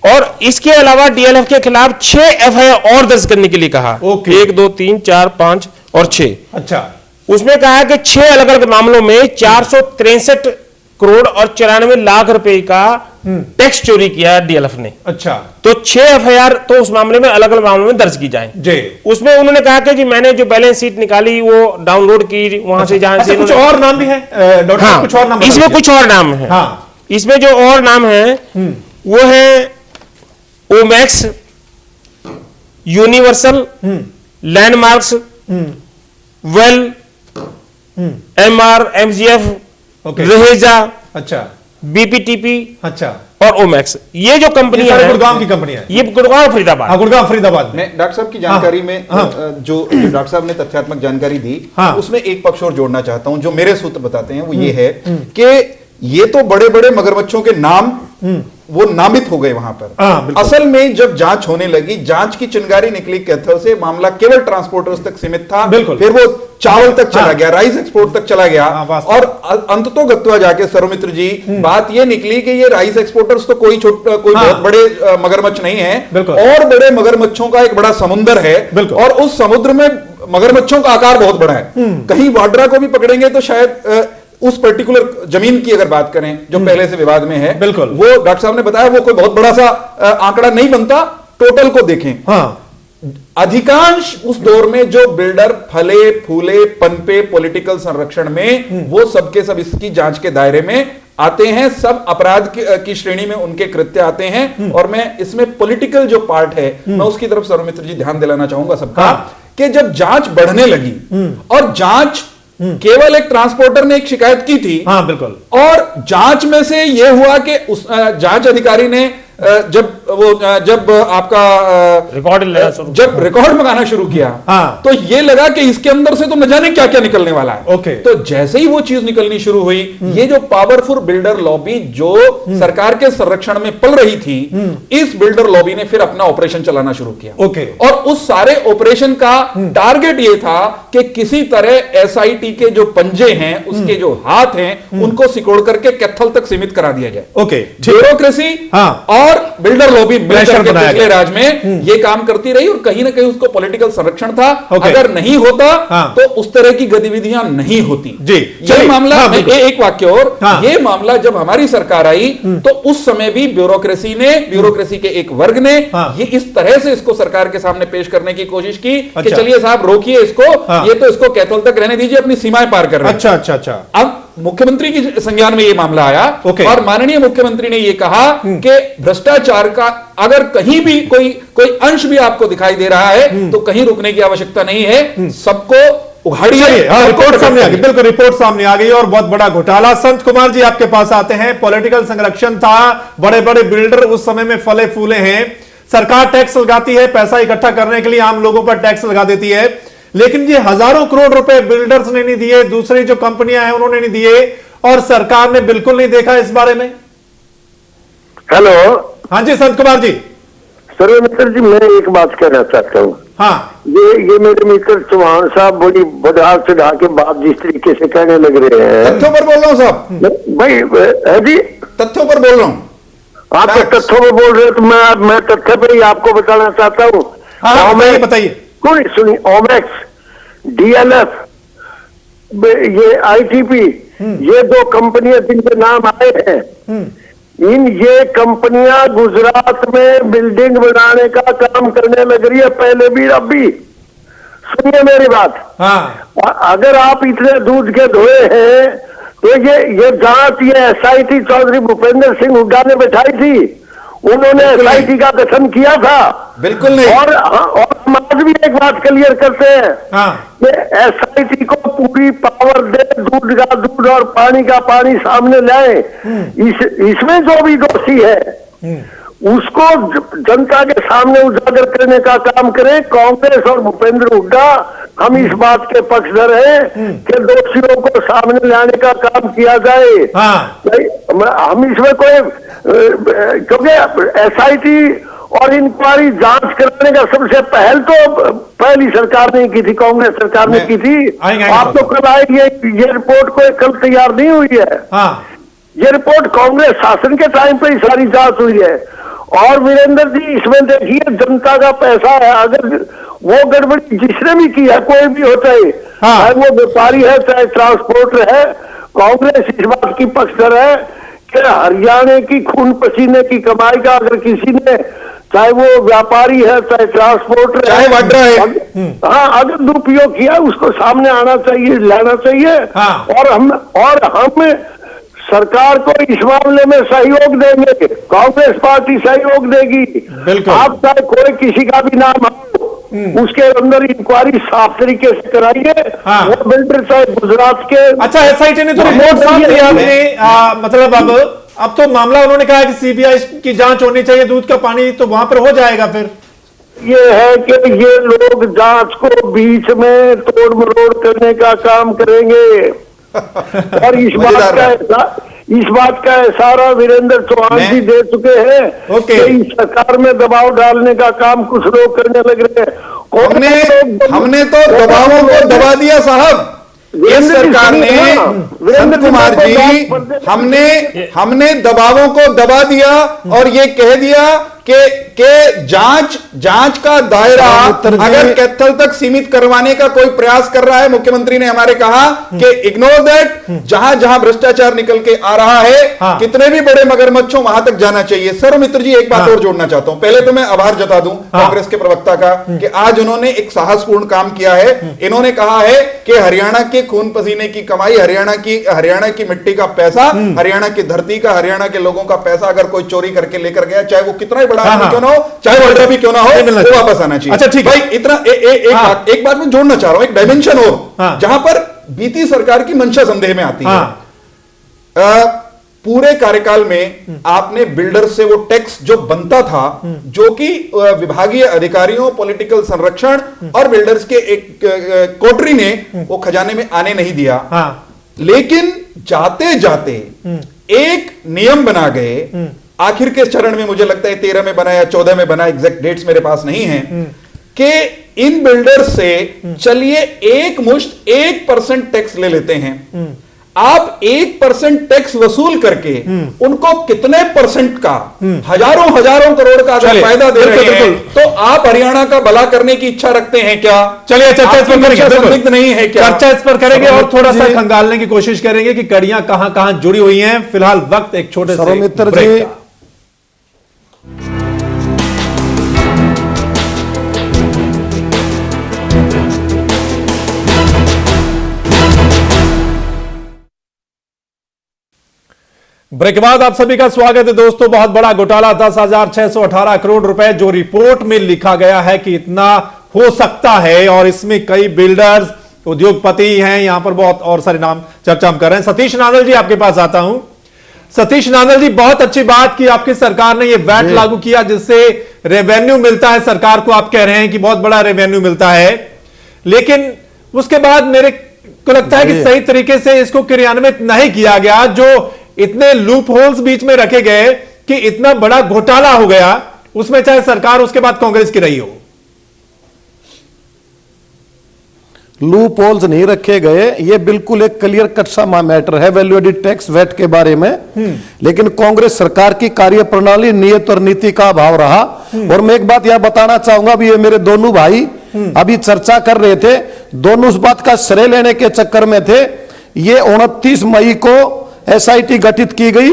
और इसके अलावा डीएलएफ के खिलाफ 6 एफआईआर और दर्ज करने के लिए कहा। 1 2 3 4 5 और 6। अच्छा। उसमें कहा है कि 6 अलग अलग मामलों में 463 करोड़ और 94 लाख रुपए का टैक्स चोरी किया है डीएलएफ ने। अच्छा। तो 6 एफआईआर तो उस मामले में अलग अलग मामलों में दर्ज की जाए जी। उसमें उन्होंने कहा कि जी मैंने जो बैलेंस शीट निकाली वो डाउनलोड की वहां से, जहां से कुछ और नाम भी है। हाँ, कुछ और नाम, इसमें कुछ और नाम है। हाँ। इसमें जो और नाम है वो है Omaxe, universal, landmarks, well, MR, MGF, Raheja, अच्छा, बीपीटीपी, अच्छा, और ओमैक्स। ये जो कंपनी है गुड़गांव की कंपनी है, ये गुड़गांव फरीदाबाद। गुड़गांव फरीदाबाद में डॉक्टर साहब की जानकारी में जो डॉक्टर साहब ने तथ्यात्मक जानकारी दी, उसमें एक पक्ष और जोड़ना चाहता हूं। जो मेरे सूत्र बताते हैं वो ये है कि ये तो बड़े बड़े मगरमच्छों के नाम वो नामित हो गए वहां पर। असल में जब जांच होने लगी, जांच की चिंगारी निकली कैथल से, मामला केवल ट्रांसपोर्टर्स तक सीमित था, फिर वो चावल तक चला गया, राइस एक्सपोर्ट तक चला गया, और अंततोगत्वा जाके सरोमित्र जी बात ये निकली कि ये राइस एक्सपोर्टर्स तो कोई बहुत बड़े मगरमच्छ नहीं है, और बड़े मगरमच्छों का एक बड़ा समुद्र है, और उस समुद्र में मगरमच्छों का आकार बहुत बड़ा है। कहीं वाड्रा को भी पकड़ेंगे तो शायद उस पर्टिकुलर जमीन की अगर बात करें जो पहले से विवाद में है, बिल्कुल, वो डॉक्टर साहब ने बताया वो कोई बहुत बड़ा सा आंकड़ा नहीं बनता। टोटल को देखें, अधिकांश उस दौर में जो बिल्डर फले फूले पनपे पॉलिटिकल संरक्षण में, वो सबके सब इसकी जांच के दायरे में आते हैं, सब अपराध की श्रेणी में उनके कृत्य आते हैं। और मैं इसमें पॉलिटिकल जो पार्ट है मैं उसकी तरफ सरोमित्र जी ध्यान दिलाना चाहूंगा सबका, कि जब जांच बढ़ने लगी और जांच केवल एक ट्रांसपोर्टर ने एक शिकायत की थी, हाँ बिल्कुल, और जांच में से यह हुआ कि उस जांच अधिकारी ने जब आपका रिकॉर्ड मंगाना शुरू किया, हाँ, तो ये लगा कि इसके अंदर से तो न जाने क्या क्या निकलने वाला है। ओके। तो जैसे ही वो चीज निकलनी शुरू हुई, ये जो पावरफुल बिल्डर लॉबी जो सरकार के संरक्षण में पल रही थी, इस बिल्डर लॉबी ने फिर अपना ऑपरेशन चलाना शुरू किया। ओके। और उस सारे ऑपरेशन का टारगेट ये था कि किसी तरह एसआईटी के जो पंजे हैं, उसके जो हाथ हैं, उनको सिकोड़ करके कैथल तक सीमित करा दिया जाए। ओके। ब्यूरोक्रेसी और और बिल्डर लॉबी मिलकर के बनाया पिछले राज में ये काम करती रही और कहीं ना कहीं उसको पॉलिटिकल संरक्षण था। अगर नहीं होता तो उस तरह की गतिविधियां नहीं होती। जी ये मामला एक वाक्य और, ये मामला जब हमारी सरकार आई तो उस समय भी ब्यूरोक्रेसी के एक वर्ग ने ये इस तरह से इसको सरकार के सामने पेश करने की कोशिश की कि चलिए साहब रोकिए इसको, ये तो इसको कैथोल तक रहने दीजिए, अपनी सीमाएं पार कर रहे हैं। अच्छा। अब मुख्यमंत्री की संज्ञान में ये मामला आया और माननीय मुख्यमंत्री ने ये कहा कि भ्रष्टाचार का अगर कहीं भी कोई अंश भी आपको दिखाई दे रहा है तो कहीं रुकने की आवश्यकता नहीं है, सबको उघाड़िए। रिपोर्ट सामने आ गई, बिल्कुल रिपोर्ट सामने आ गई और बहुत बड़ा घोटाला। संत कुमार जी आपके पास आते हैं। पॉलिटिकल संरक्षण था, बड़े बड़े बिल्डर उस समय में फले फूले हैं, सरकार टैक्स लगाती है, पैसा इकट्ठा करने के लिए आम लोगों पर टैक्स लगा देती है, लेकिन ये हजारों करोड़ रुपए बिल्डर्स ने नहीं दिए, दूसरी जो कंपनियां हैं उन्होंने नहीं दिए और सरकार ने बिल्कुल नहीं देखा इस बारे में। हेलो, हाँ जी संत कुमार जी। सर्वे मित्र जी, मैं एक बात कहना चाहता हूँ। हाँ, ये मेरे मित्र चौहान साहब बड़ी बढ़ा चढ़ा के बात जिस तरीके से कहने लग रहे हैं, तथ्यों पर बोल रहा हूँ साहब भाई है जी, तथ्यों पर बोल रहा हूँ। आप तो तथ्यों में बोल रहे हो तो मैं तथ्य पर ही आपको बताना चाहता हूँ। हाँ बताइए। कोई सुनिए, ओमेक्स, डीएलएफ, ये आईटीपी, ये दो कंपनियां जिनके नाम आए हैं, ये कंपनियां गुजरात में बिल्डिंग बनाने का काम करने लग रही है, पहले भी अब भी। सुनिए मेरी बात। हाँ। अगर आप इतने दूध के धोए हैं तो ये जांच ये एसआईटी चौधरी भूपेंद्र सिंह हुड्डा ने बैठाई थी, उन्होंने एसआईटी का गठन किया था। बिल्कुल नहीं। और हम आज भी एक बात क्लियर करते हैं कि एसआईटी को पूरी पावर दे, दूध का दूध और पानी का पानी सामने लाए। इसमें जो भी दोषी है उसको जनता के सामने उजागर करने का काम करे। कांग्रेस और भूपेंद्र हुड्डा हम इस बात के पक्षधर हैं कि दोषियों को सामने लाने का काम किया जाए। हम इसमें कोई, क्योंकि एसआईटी और इंक्वायरी जांच कराने का सबसे पहली सरकार ने की थी, कांग्रेस सरकार ने की थी। आप तो कल आए, ये रिपोर्ट कोई कल तैयार नहीं हुई है। ये रिपोर्ट कांग्रेस शासन के टाइम पे ही सारी जांच हुई है। और वीरेंद्र जी, इसमें देखिए जनता का पैसा है, अगर वो गड़बड़ी जिसने भी की है, कोई भी होता है, चाहे वो व्यापारी है चाहे ट्रांसपोर्टर है, कांग्रेस इस बात की पक्षधर है कि हरियाणा की खून पसीने की कमाई का अगर किसी ने, चाहे वो व्यापारी है चाहे ट्रांसपोर्टर चाहे वाड्रा है, हाँ, अगर दुरुपयोग किया उसको सामने आना चाहिए, लाना चाहिए। और हम सरकार को इस मामले में सहयोग देंगे, कांग्रेस पार्टी सहयोग देगी। आप चाहे कोई किसी का भी नाम हो, उसके अंदर इंक्वायरी साफ तरीके से कराइए। वो बिल्डर चाहे गुजरात के। अच्छा, एसआईटी ने तो रिपोर्ट साफ दिया आपने, मतलब अब तो मामला उन्होंने कहा कि सीबीआई की जांच होनी चाहिए, दूध का पानी तो वहां पर हो जाएगा। फिर ये है कि ये लोग जांच को बीच में तोड़ मरोड़ करने का काम करेंगे और इस बात का इशारा वीरेंद्र चौहान जी दे चुके हैं कि इस सरकार में दबाव डालने का काम कुछ लोग करने लग रहे हैं। हमने तो दबावों को दबा दिया साहब, ये सरकार ने। संत कुमार जी, हमने दबावों को दबा दिया और ये कह दिया कि जांच का दायरा अगर कैथल तक सीमित करवाने का कोई प्रयास कर रहा है, मुख्यमंत्री ने हमारे कहा कि इग्नोर दैट, जहां जहां भ्रष्टाचार निकल के आ रहा है, कितने भी बड़े मगरमच्छ हो वहां तक जाना चाहिए। सर मित्र जी, एक बात और जोड़ना चाहता हूं। पहले तो मैं आभार जता दूं कांग्रेस के प्रवक्ता का कि आज उन्होंने एक साहसपूर्ण काम किया है। इन्होंने कहा है कि हरियाणा के खून पसीने की कमाई, हरियाणा की मिट्टी का पैसा, हरियाणा की धरती का, हरियाणा के लोगों का पैसा अगर कोई चोरी करके लेकर गया, चाहे वो कितना ही बड़ा क्यों ना हो, चाहे वाड्रा भी क्यों ना हो, वो वापस आना चाहिए। अच्छा ठीक भाई, इतना एक बात मैं जोड़ना चाह रहा हूं, एक डायमेंशन और, जहां पर बीती सरकार की मंशा संदेह में आती है। पूरे कार्यकाल में आपने बिल्डर से वो टैक्स जो बनता था, जो कि विभागीय अधिकारियों, पॉलिटिकल संरक्षण और बिल्डर्स के एक कोटरी ने वो खजाने में आने नहीं दिया। लेकिन जाते जाते एक नियम बना गए, आखिर के चरण में मुझे लगता है 13 में बना या 14 में बना, एग्जैक्ट डेट्स मेरे पास नहीं है, कि इन बिल्डर से चलिए एक मुश्त 1% टैक्स ले लेते हैं। आप 1% टैक्स वसूल करके उनको कितने परसेंट का हजारों करोड़ का अगर फायदा दे रहे हैं, तो आप हरियाणा का भला करने की इच्छा रखते हैं क्या? चलिए चर्चा इस पर करेंगे, संदिग्ध नहीं है क्या? चर्चा इस पर करेंगे और थोड़ा सा खंगालने की कोशिश करेंगे कि कड़ियां कहां कहां जुड़ी हुई हैं। फिलहाल वक्त एक छोटे से सौमित्र ब्रेक जी, का। ब्रेक के बाद आप सभी का स्वागत है दोस्तों। बहुत बड़ा घोटाला 10,618 करोड़ रुपए जो रिपोर्ट में लिखा गया है कि इतना हो सकता है, और इसमें कई बिल्डर्स, उद्योगपति हैं, यहां पर बहुत और सारे नाम चर्चा हम कर रहे हैं। सतीश नांदल जी आपके पास आता हूं। सतीश नांदल जी, बहुत अच्छी बात की आपकी सरकार ने ये वैट लागू किया जिससे रेवेन्यू मिलता है सरकार को। आप कह रहे हैं कि बहुत बड़ा रेवेन्यू मिलता है, लेकिन उसके बाद मेरे को लगता है कि सही तरीके से इसको क्रियान्वित नहीं किया गया। जो इतने लूप होल्स बीच में रखे गए कि इतना बड़ा घोटाला हो गया, उसमें चाहे सरकार उसके बाद कांग्रेस की रही हो। लूप होल्स नहीं रखे गए, ये बिल्कुल एक क्लियर कट सा मैटर है वैल्यू एडिड टैक्स वैट के बारे में। लेकिन कांग्रेस सरकार की कार्यप्रणाली, नियत और नीति का अभाव रहा। और मैं एक बात यहां बताना चाहूंगा, अभी ये मेरे दोनों भाई अभी चर्चा कर रहे थे, दोनों उस बात का श्रेय लेने के चक्कर में थे। ये 29 मई को एसआईटी गठित की गई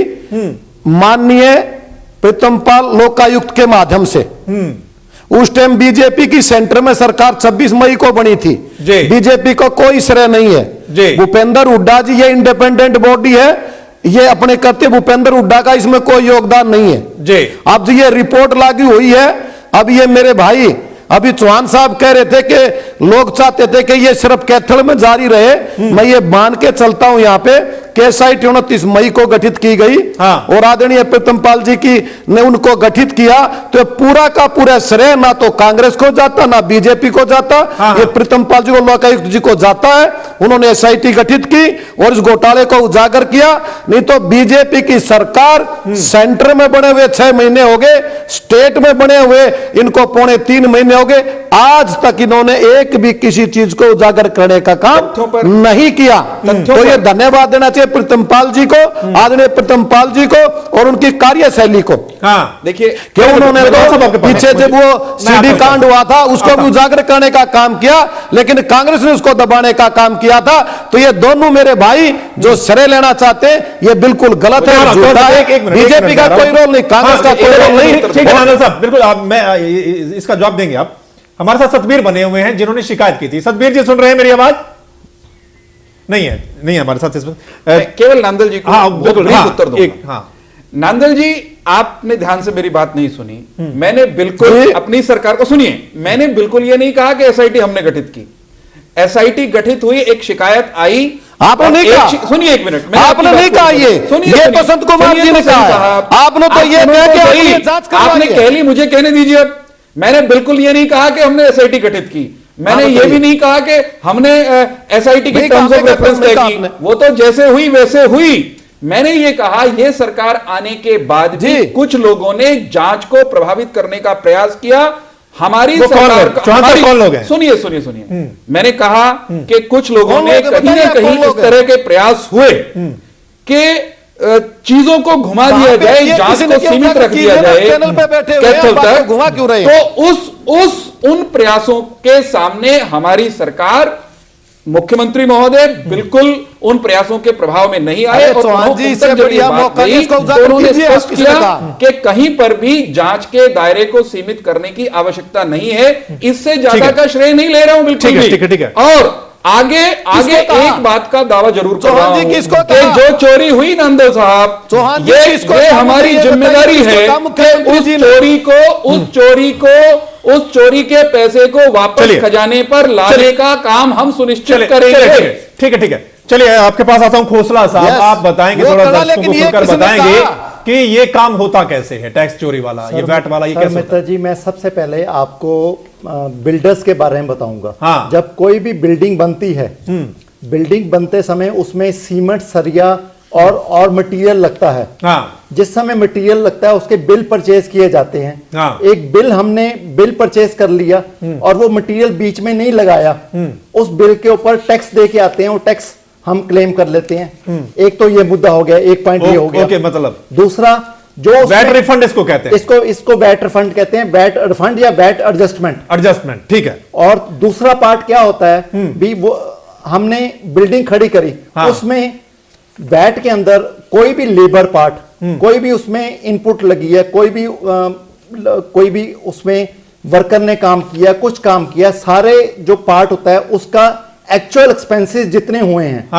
माननीय प्रीतमपाल लोकायुक्त के माध्यम से। उस टाइम बीजेपी की सेंटर में सरकार 26 मई को बनी थी। बीजेपी को कोई श्रेय नहीं है। भूपेंद्र हुड्डा जी, ये इंडिपेंडेंट बॉडी है, ये अपने करते, भूपेंद्र हुड्डा का इसमें कोई योगदान नहीं है। अब ये रिपोर्ट लागू हुई है, अब ये मेरे भाई अभी चौहान साहब कह रहे थे कि लोग चाहते थे कि ये सिर्फ कैथल में जारी रहे। मैं ये मान के चलता हूं यहां पे कि एसआईटी 29 मई को गठित की गई और आदरणीय प्रीतमपाल जी की ने उनको गठित किया, तो पूरा का पूरा श्रेय ना तो कांग्रेस को जाता ना बीजेपी को जाता, ये प्रीतमपाल जी को, लोकायुक्त जी को जाता है। उन्होंने एसआईटी गठित की और इस घोटाले को उजागर किया। नहीं तो बीजेपी की सरकार सेंटर में बने हुए 6 महीने हो गए, स्टेट में बने हुए इनको 3.25 महीने हो गए, आज तक इन्होंने एक भी किसी चीज को उजागर करने का काम नहीं किया। तो ये धन्यवाद देना चाहिए प्रीतमपाल जी को, आदरणीय प्रीतमपाल जी को और उनकी कार्यशैली को। देखिए क्यों उन्होंने तो पीछे जब वो सीडी कांड हुआ था उसको भी उजागर करने का काम किया, लेकिन कांग्रेस ने उसको दबाने का काम किया था। तो ये दोनों मेरे भाई जो श्रेय लेना चाहते हैं, ये बिल्कुल गलत है, झूठा है। बीजेपी का कोई रोल नहीं, कांग्रेस का कोई रोल नहीं। ठीक है नांदल साहब, बिल्कुल मैं इसका जवाब देंगे। आप हमारे साथ सतबीर बने हुए हैं जिन्होंने शिकायत की थी। सतबीर जी सुन रहे हैं मेरी आवाज? नहीं है हमारे साथ इसमें। केवल नांदल जी को बिल्कुल उत्तर दूंगा। नांदल जी, आपने ध्यान से मेरी बात नहीं सुनी। मैंने बिल्कुल अपनी सरकार को, सुनिए, मैंने बिल्कुल ये नहीं कहा कि एसआईटी हमने गठित की। एसआईटी गठित हुई, एक शिकायत आई, आपने नहीं कहा। सुनिए एक मिनट, आपने नहीं कहा ये बसंत कुमार जी ने कहा। आपने तो ये कहा कि जांच करवाइए। आपने कह ली, मुझे कहने दीजिए। मैंने बिल्कुल ये नहीं कहा कि हमने एसआईटी गठित की। मैंने ये भी नहीं कहा कि हमने एसआईटी की टर्म्स ऑफ रेफरेंस तय की। वो तो जैसे हुई वैसे हुई। मैंने ये कहा, ये सरकार आने के बाद भी कुछ लोगों ने जांच को प्रभावित करने का प्रयास किया। हमारी सरकार का, सुनिए, मैंने कहा कि कुछ लोगों ने कहीं ना कहीं इस तरह के प्रयास हुए कि चीजों को घुमा दिया जाए, जांच को सीमित रख दिया जाए कैथल तक, घुमा क्यों रहे? तो उन प्रयासों के सामने हमारी सरकार, मुख्यमंत्री महोदय बिल्कुल उन प्रयासों के प्रभाव में नहीं आए। और उन्होंने स्पष्ट किया कि कहीं पर भी जांच के दायरे को सीमित करने की आवश्यकता नहीं है। इससे ज्यादा का श्रेय नहीं ले रहा हूं बिल्कुल भी। और आगे एक बात का दावा जरूर कर रहा हूं कि जो चोरी हुई नांदल साहब, ये हमारी जिम्मेदारी है कि उस चोरी के पैसे को वापस खजाने पर लाने का काम हम सुनिश्चित करेंगे। ठीक है, चलिए आपके पास आता हूं खोसला साहब। आप बताएंगे, थोड़ा दर्शकों को खुलकर बताएंगे कि ये काम होता कैसे है, टैक्स चोरी वाला, ये वैट वाला, ये कैसे होता है? जी, मैं सबसे पहले आपको बिल्डर्स के बारे में बताऊंगा। जब कोई भी बिल्डिंग बनती है, बिल्डिंग बनते समय उसमें सीमेंट, सरिया और मटेरियल लगता है। जिस समय मटेरियल लगता है उसके बिल परचेज किए जाते हैं। एक हमने बिल परचेज कर लिया और वो मटेरियल बीच में नहीं लगाया, उस बिल के ऊपर टैक्स दे के आते हैं, वो टैक्स हम क्लेम कर लेते हैं। एक तो ये मुद्दा हो गया, एक पॉइंट ये हो गया। ओके, मतलब दूसरा जो वैट रिफंड इसको कहते हैं, इसको वैट रिफंड कहते हैं, वैट रिफंड या वैट एडजस्टमेंट, ठीक है। और दूसरा पार्ट क्या होता है भी, वो हमने बिल्डिंग खड़ी करी, उसमें वैट के अंदर कोई भी लेबर पार्ट, कोई भी उसमें इनपुट लगी है, कोई भी उसमें वर्कर ने काम किया, कुछ काम किया, सारे जो पार्ट होता है उसका एक्चुअल एक्सपेंसेस जितने हुए हैं,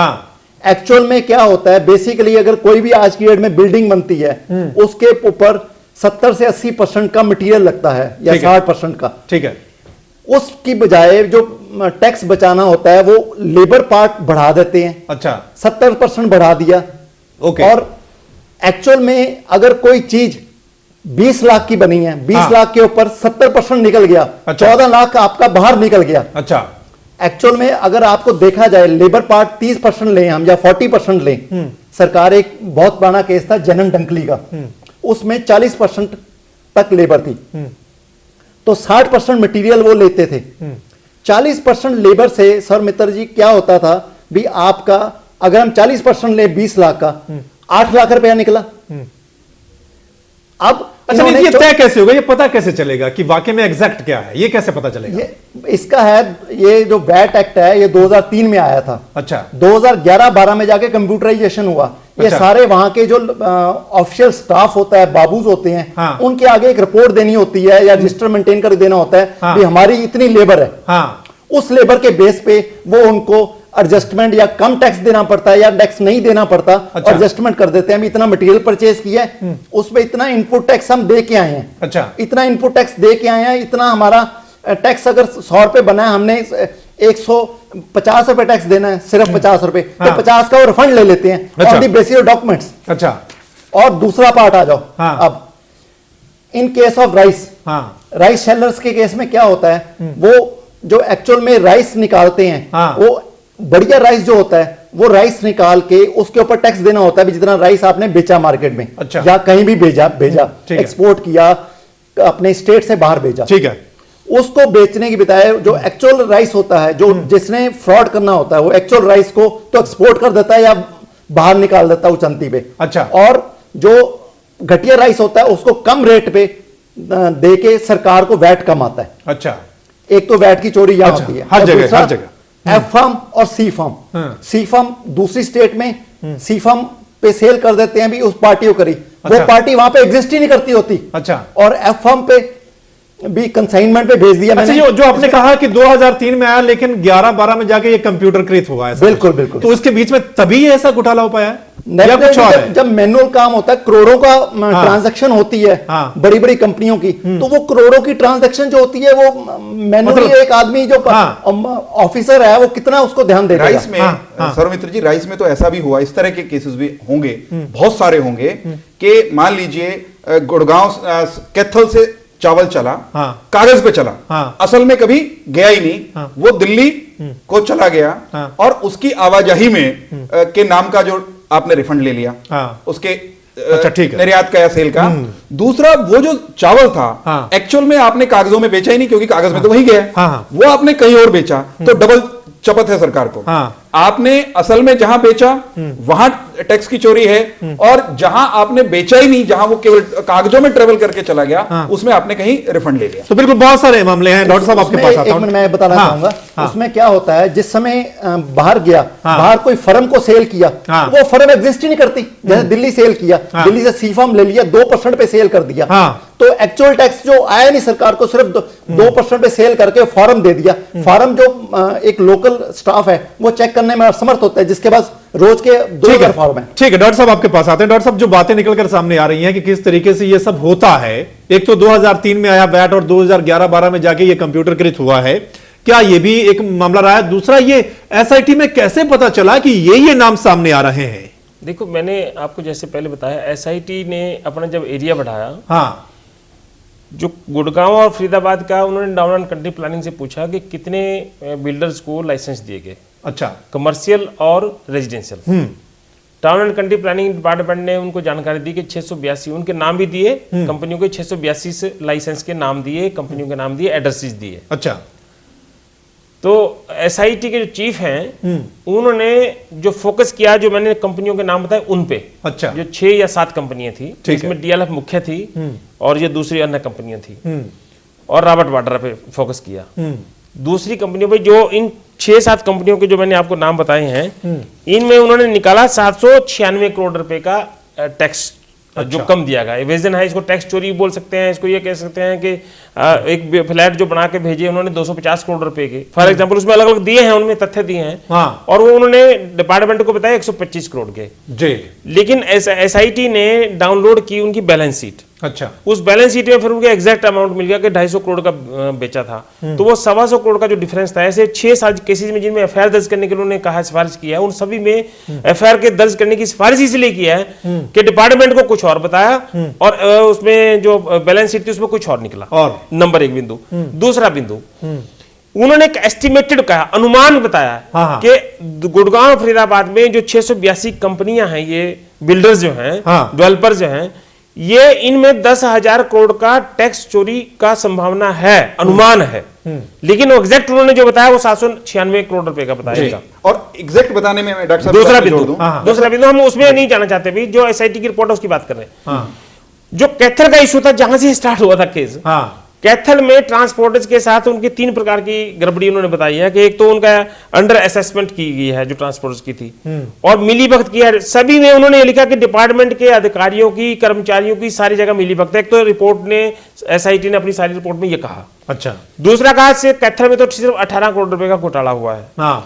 एक्चुअल में क्या होता है बेसिकली, अगर कोई भी आज की डेट में बिल्डिंग बनती है उसके ऊपर 70 से 80% का मटेरियल लगता है या 60% का, ठीक है। उसकी बजाय जो टैक्स बचाना होता है वो लेबर पार्ट बढ़ा देते हैं। अच्छा, 70% बढ़ा दिया। ओके। और एक्चुअल में अगर कोई चीज 20 लाख की बनी है, 20 लाख के ऊपर 70% निकल गया, 14 लाख आपका बाहर निकल गया। अच्छा, एक्चुअल में अगर आपको देखा जाए लेबर पार्ट 30% लें हम या 40% लें, सरकार, एक बहुत पुराना केस था जनन डंकली का, उसमें 40% तक लेबर थी, तो 60% मटेरियल वो लेते थे। 40% लेबर से सर मित्र जी क्या होता था भी, आपका अगर हम 40% ले 20 लाख का, 8 लाख रुपया निकला। अब अच्छा, ये तय कैसे होगा, ये पता कैसे चलेगा कि वाकई में एग्जैक्ट क्या है, ये कैसे पता चलेगा? इसका है, ये जो वैट एक्ट है ये 2003 में आया था। अच्छा, 2011-12 में जाके कंप्यूटराइजेशन हुआ। अच्छा। ये सारे वहां के जो ऑफिशियल स्टाफ होता है, बाबूज होते हैं, हाँ। उनके आगे एक रिपोर्ट देनी होती है या रजिस्टर मेंटेन कर देना होता है, हाँ। कि हमारी इतनी लेबर है, हाँ। उस लेबर के बेस पे वो उनको एडजस्टमेंट या कम टैक्स देना पड़ता है या टैक्स नहीं देना पड़ता। अच्छा। एडजस्टमेंट कर देते हैं, हम इतना मटेरियल परचेज किया है, उसमें इतना इनपुट टैक्स हम दे के आए हैं। अच्छा, इतना इनपुट टैक्स दे के आए हैं, इतना हमारा टैक्स अगर 100 रुपए बना है, हमने 150 रुपए टैक्स देना है, सिर्फ 50 रुपए, तो 50 का वो रिफंड ले लेते हैं on the basis of documents. अच्छा, और दूसरा पार्ट आ जाओ। अब in case of rice, rice sellers के केस में क्या होता है, वो जो एक्चुअल में राइस निकालते हैं, वो बढ़िया राइस जो होता है वो राइस निकाल के उसके ऊपर टैक्स देना होता है भी, जितना राइस आपने बेचा मार्केट में। अच्छा। या कहीं भी भेजा एक्सपोर्ट किया, अपने स्टेट से बाहर भेजा, ठीक है, उसको बेचने की बजाय जो एक्चुअल राइस होता है, जो जिसने फ्रॉड करना होता है, वो एक्चुअल राइस को तो एक्सपोर्ट कर देता है या बाहर निकाल देता है उचंती पे। अच्छा, और जो घटिया राइस होता है उसको कम रेट पे दे के सरकार को वैट कम आता है। अच्छा, एक तो वैट की चोरी यहां होती है, हर जगह एफ फर्म और सी फर्म। सी फर्म दूसरी स्टेट में सी फर्म पे सेल कर देते हैं भी उस पार्टी को करी। अच्छा। वो पार्टी वहां पे एग्जिस्ट ही नहीं करती होती। अच्छा, और एफ फर्म पे भी कंसाइनमेंट पे भेज दिया। अच्छा, मैंने जो आपने कहा कि 2003 में आया लेकिन 11-12 में जाके ये कंप्यूटरकृत हुआ है। बिल्कुल बिल्कुल। तो इसके बीच में तभी ऐसा घोटाला हो पाया है या कुछ और है? जब मैनुअल काम होता है, करोड़ों का ट्रांजैक्शन होती है बड़ी बड़ी कंपनियों की, तो वो करोड़ों की ट्रांजैक्शन जो होती है वो मैनुअली एक आदमी जो ऑफिसर है वो कितना उसको ध्यान देगा। राइस में सौमित्र जी, राइस में तो ऐसा भी हुआ, इस तरह के केसेस भी होंगे, बहुत सारे होंगे, कि मान लीजिए गुड़गांव कैथल से चावल चला, कागज पे चला, असल में कभी गया ही नहीं, वो दिल्ली को चला गया, और उसकी आवाजाही में के नाम का जो आपने रिफंड ले लिया, उसके अच्छा, ठीक है, निर्यात का या सेल का। दूसरा, वो जो चावल था एक्चुअल में आपने कागजों में बेचा ही नहीं, क्योंकि कागज में तो वही गया, वो आपने कहीं और बेचा, तो डबल चपत है सरकार को। आपने असल में जहां बेचा वहां टैक्स की चोरी है, और जहां आपने बेचा ही नहीं, जहां वो केवल कागजों में ट्रेवल करके चला गया, उसमें आपने कहीं रिफंड ले लिया। तो बिल्कुल बहुत सारे मामले हैं डॉक्टर साहब आपके पास। एक मिनट मैं बताना चाहूंगा, उसमें क्या होता है, जिस समय बाहर गया, बाहर कोई फर्म को सेल किया, वो फर्म एग्जिस्ट ही नहीं करती। जैसे दिल्ली सेल किया, दिल्ली से सी फर्म ले लिया, 2% पे सेल कर दिया, तो एक्चुअल टैक्स जो आया नहीं सरकार को, सिर्फ 2% पे सेल करके फॉर्म दे दिया। फॉर्म जो एक लोकल स्टाफ है वो चेक करने में असमर्थ होता है, जिसके पास रोज के 2000 फॉर्म है। ठीक है, डॉक्टर साहब आपके पास आते हैं। डॉक्टर साहब, जो बातें निकलकर सामने आ रही हैं कि किस तरीके से ये सब होता है, एक तो 2003 में आया वैट और 2011-12 में जाके ये कंप्यूटरकृत हुआ है, क्या ये भी एक मामला रहा है? दूसरा, ये एसआईटी में कैसे पता चला कि ये नाम सामने आ रहे हैं? देखो, मैंने आपको जैसे पहले बताया, एसआईटी ने अपना जब एरिया बढ़ाया, हाँ, जो गुड़गांव और फरीदाबाद का, उन्होंने टाउन एंड कंट्री प्लानिंग से पूछा कि कितने बिल्डर्स को लाइसेंस दिए गए, अच्छा, कमर्शियल और residential. Town and country planning department ने उनको जानकारी दी कि 682 उनके नाम भी दिए, कंपनियों के 682 लाइसेंस के नाम दिए, कंपनियों के नाम दिए, एड्रेसेस दिए। अच्छा, तो एसआईटी के जो चीफ हैं उन्होंने जो फोकस किया, जो मैंने कंपनियों के नाम बताए उन पे, अच्छा, जो 6 या 7 कंपनियां थी, इसमें डीएलएफ मुख्य थी और ये दूसरी अन्य कंपनियां थी, और रॉबर्ट वाड्रा पे फोकस किया। दूसरी कंपनियों पे जो इन 6-7 कंपनियों के जो मैंने आपको नाम बताए हैं, इनमें उन्होंने निकाला 796 करोड़ रुपए का टैक्स जो कम दिया गया। एवेजन है, इसको टैक्स चोरी बोल सकते हैं, इसको ये कह सकते हैं कि एक फ्लैट जो बना के भेजे उन्होंने 250 करोड़ रुपए के, फॉर एग्जांपल उसमें अलग अलग दिए हैं, उनमें तथ्य दिए हैं, और वो उन्होंने डिपार्टमेंट को बताया 125 करोड़ के जी। लेकिन एसआईटी ने डाउनलोड की उनकी बैलेंस शीट, अच्छा, उस बैलेंस शीट में फिर उनके एग्जैक्ट अमाउंट मिल गया कि 250 करोड़ का बेचा था, तो वो 125 करोड़ का जो डिफरेंस था, ऐसे 6-7 केसेस में जिनमें एफआईआर दर्ज करने के लिए उन्होंने कहा, सिफारिश किया, उन सभी में एफआईआर के दर्ज करने की सिफारिश इसलिए किया है कि डिपार्टमेंट को कुछ और बताया और उसमें जो बैलेंस शीट थी उसमें कुछ और निकला। और नंबर 1 बिंदु। दूसरा बिंदु, उन्होंने एक एस्टिमेटेड कहा, अनुमान बताया कि गुड़गांव फरीदाबाद में जो 682 कंपनियां हैं, ये बिल्डर्स जो हैं, डेवलपर्स जो हैं, ये इनमें 10,000 करोड़ का टैक्स चोरी का संभावना है, अनुमान है, लेकिन वो एग्जैक्ट उन्होंने जो बताया वो 796 करोड़ रुपए का बताया। और एग्जैक्ट बताने में डॉक्टर साहब दूसरा बिंदु हम उसमें नहीं जाना चाहते भी, जो एसआईटी की रिपोर्ट है उसकी बात कर रहे हैं। जो कैथल का इशू था, जहां से स्टार्ट हुआ था केस, कैथल में ट्रांसपोर्टर्स के साथ उनकी 3 प्रकार की गड़बड़ी उन्होंने बताई है कि एक तो उनका अंडर असेसमेंट की गई है जो ट्रांसपोर्टर्स की थी, और मिलीभगत की है। सभी में उन्होंने लिखा कि डिपार्टमेंट के अधिकारियों की, कर्मचारियों की सारी जगह मिलीभगत है। एक तो रिपोर्ट ने, एसआईटी ने अपनी सारी रिपोर्ट में ये कहा। अच्छा, दूसरा कहा से कैथल में तो सिर्फ 18 करोड़ रुपए का घोटाला हुआ है।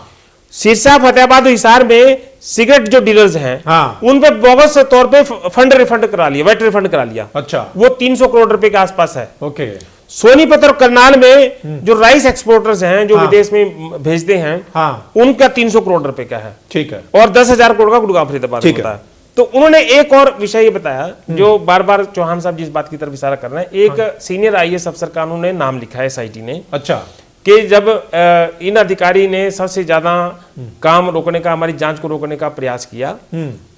सिरसा, फतेहाबाद, हिसार में सिगरेट जो डीलर्स हैं, उन पे बोगस तौर पे फंड रिफंड करा लिया, वेट रिफंड करा लिया। अच्छा, वो 300 करोड़ रुपए के आसपास है। ओके। सोनीपत और करनाल में जो राइस एक्सपोर्टर्स हैं, जो विदेश में भेजते हैं, उनका 300 करोड़ रुपए का है। ठीक है। और 10,000 करोड़ का गुड़गांव फरीदाबाद होता है। तो उन्होंने एक और विषय ये बताया, जो बार बार चौहान साहब जिस बात की तरफ इशारा कर रहे हैं, एक सीनियर आईएएस अफसर का उन्होंने नाम लिखा है एसआईटी ने। अच्छा, कि जब इन अधिकारी ने सबसे ज्यादा काम रोकने का, हमारी जांच को रोकने का प्रयास किया,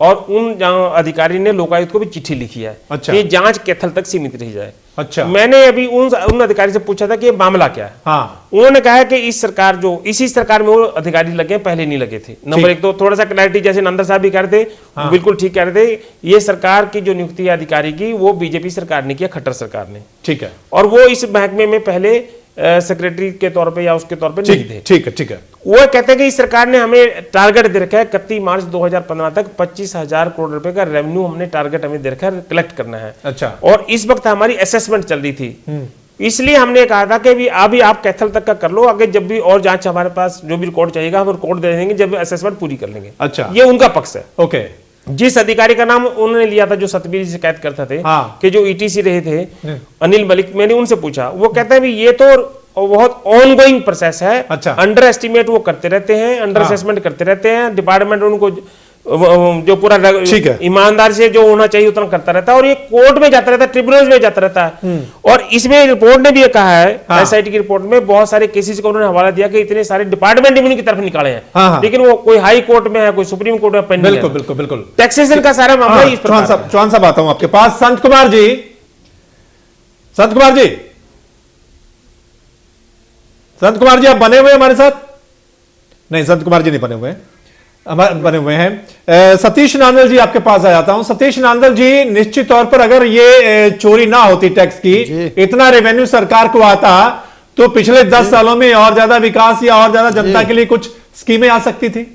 और उन अधिकारी ने लोकायुक्त को भी चिट्ठी लिखी है। अच्छा, कि जांच कैथल तक सीमित रही जाए। अच्छा, मैंने अभी उन अधिकारी से पूछा था कि ये मामला क्या है। हाँ, उन्होंने कहा है कि इस सरकार, जो इसी सरकार में वो अधिकारी लगे, पहले नहीं लगे थे। नंबर 1 तो थोड़ा सा क्लैरिटी, जैसे नंदा साहब भी कह रहे थे, बिल्कुल ठीक कह रहे थे, ये सरकार की जो नियुक्ति है अधिकारी की, वो बीजेपी सरकार ने किया, खट्टर सरकार ने। ठीक है। और वो इस महकमे में पहले सेक्रेटरी के तौर पे या उसके तौर पे नहीं थे। ठीक है, ठीक है। वो कहते हैं कि इस सरकार ने हमें टारगेट दे रखा है 31 मार्च 2015 तक 25,000 करोड़ रुपए का रेवेन्यू हमने टारगेट हमें दे रखा है, कलेक्ट करना है। अच्छा, और इस वक्त हमारी असेसमेंट चल रही थी, इसलिए हमने कहा था कि अभी आप कैथल तक का कर लो, आगे जब भी और जांच हमारे पास जो भी रिकॉर्ड चाहिएगा हम रिकॉर्ड दे देंगे जब असेसमेंट पूरी कर लेंगे। अच्छा, ये उनका पक्ष है। ओके। जिस अधिकारी का नाम उन्होंने लिया था, जो सतबीर शिकायत करते थे, कि जो ईटीसी रहे थे अनिल मलिक, मैंने उनसे पूछा, वो कहता है ये तो बहुत ऑनगोइंग प्रोसेस है। अच्छा, अंडर एस्टिमेट वो करते रहते हैं, अंडर असेसमेंट करते रहते हैं, डिपार्टमेंट उनको जो पूरा ईमानदार से जो होना चाहिए उतना करता रहता है, और ये कोर्ट में जाता रहता है, ट्रिब्यूनल में जाता रहता है। और इसमें रिपोर्ट ने भी ये कहा है, एसआईटी की रिपोर्ट में बहुत सारे केसेस को उन्होंने हवाला दिया कि इतने सारे डिपार्टमेंट उनकी तरफ निकाले हैं, लेकिन वो कोई हाई कोर्ट में है, कोई सुप्रीम कोर्ट में पेंडिंग है। बिल्कुल बिल्कुल बिल्कुल। टैक्सेशन का सारा मामला इस प्रकार। चौहान साहब आता हूं आपके पास। संत कुमार जी, संत कुमार जी आप बने हुए हमारे साथ? नहीं, संत कुमार जी नहीं बने हुए हैं, बने हुए हैं। सतीश नांदल जी आपके पास आ जाता हूं। सतीश नांदल जी, निश्चित तौर पर अगर ये चोरी ना होती टैक्स की, इतना रेवेन्यू सरकार को आता, तो पिछले 10 सालों में और ज्यादा विकास या और ज्यादा जनता के लिए कुछ स्कीमें आ सकती थी।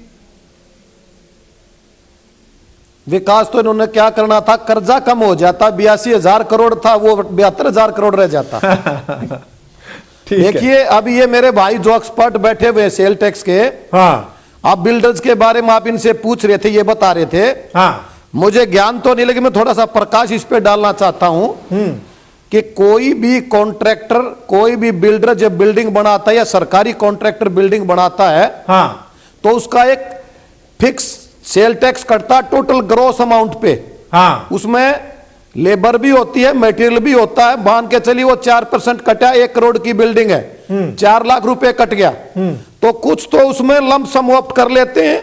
विकास तो इन्होंने क्या करना था, कर्जा कम हो जाता, 82,000 करोड़ था वो 72,000 करोड़ रह जाता। देखिए, अब ये मेरे भाई जो एक्सपर्ट बैठे हुए सेल टैक्स के, आप बिल्डर्स के बारे में आप इनसे पूछ रहे थे, ये बता रहे थे, मुझे ज्ञान तो नहीं, लेकिन मैं थोड़ा सा प्रकाश इस पे डालना चाहता हूं कि कोई भी कॉन्ट्रैक्टर, कोई भी बिल्डर जब बिल्डिंग बनाता है या सरकारी कॉन्ट्रैक्टर बिल्डिंग बनाता है, तो उसका एक फिक्स सेल टैक्स कटता टोटल ग्रॉस अमाउंट पे। उसमें लेबर भी होती है, मटेरियल भी होता है, मान के चलिए वो 4% कटा, 1 करोड़ की बिल्डिंग है, 4 लाख रुपए कट गया, तो कुछ तो उसमें लंप सम ऑप्ट कर लेते हैं,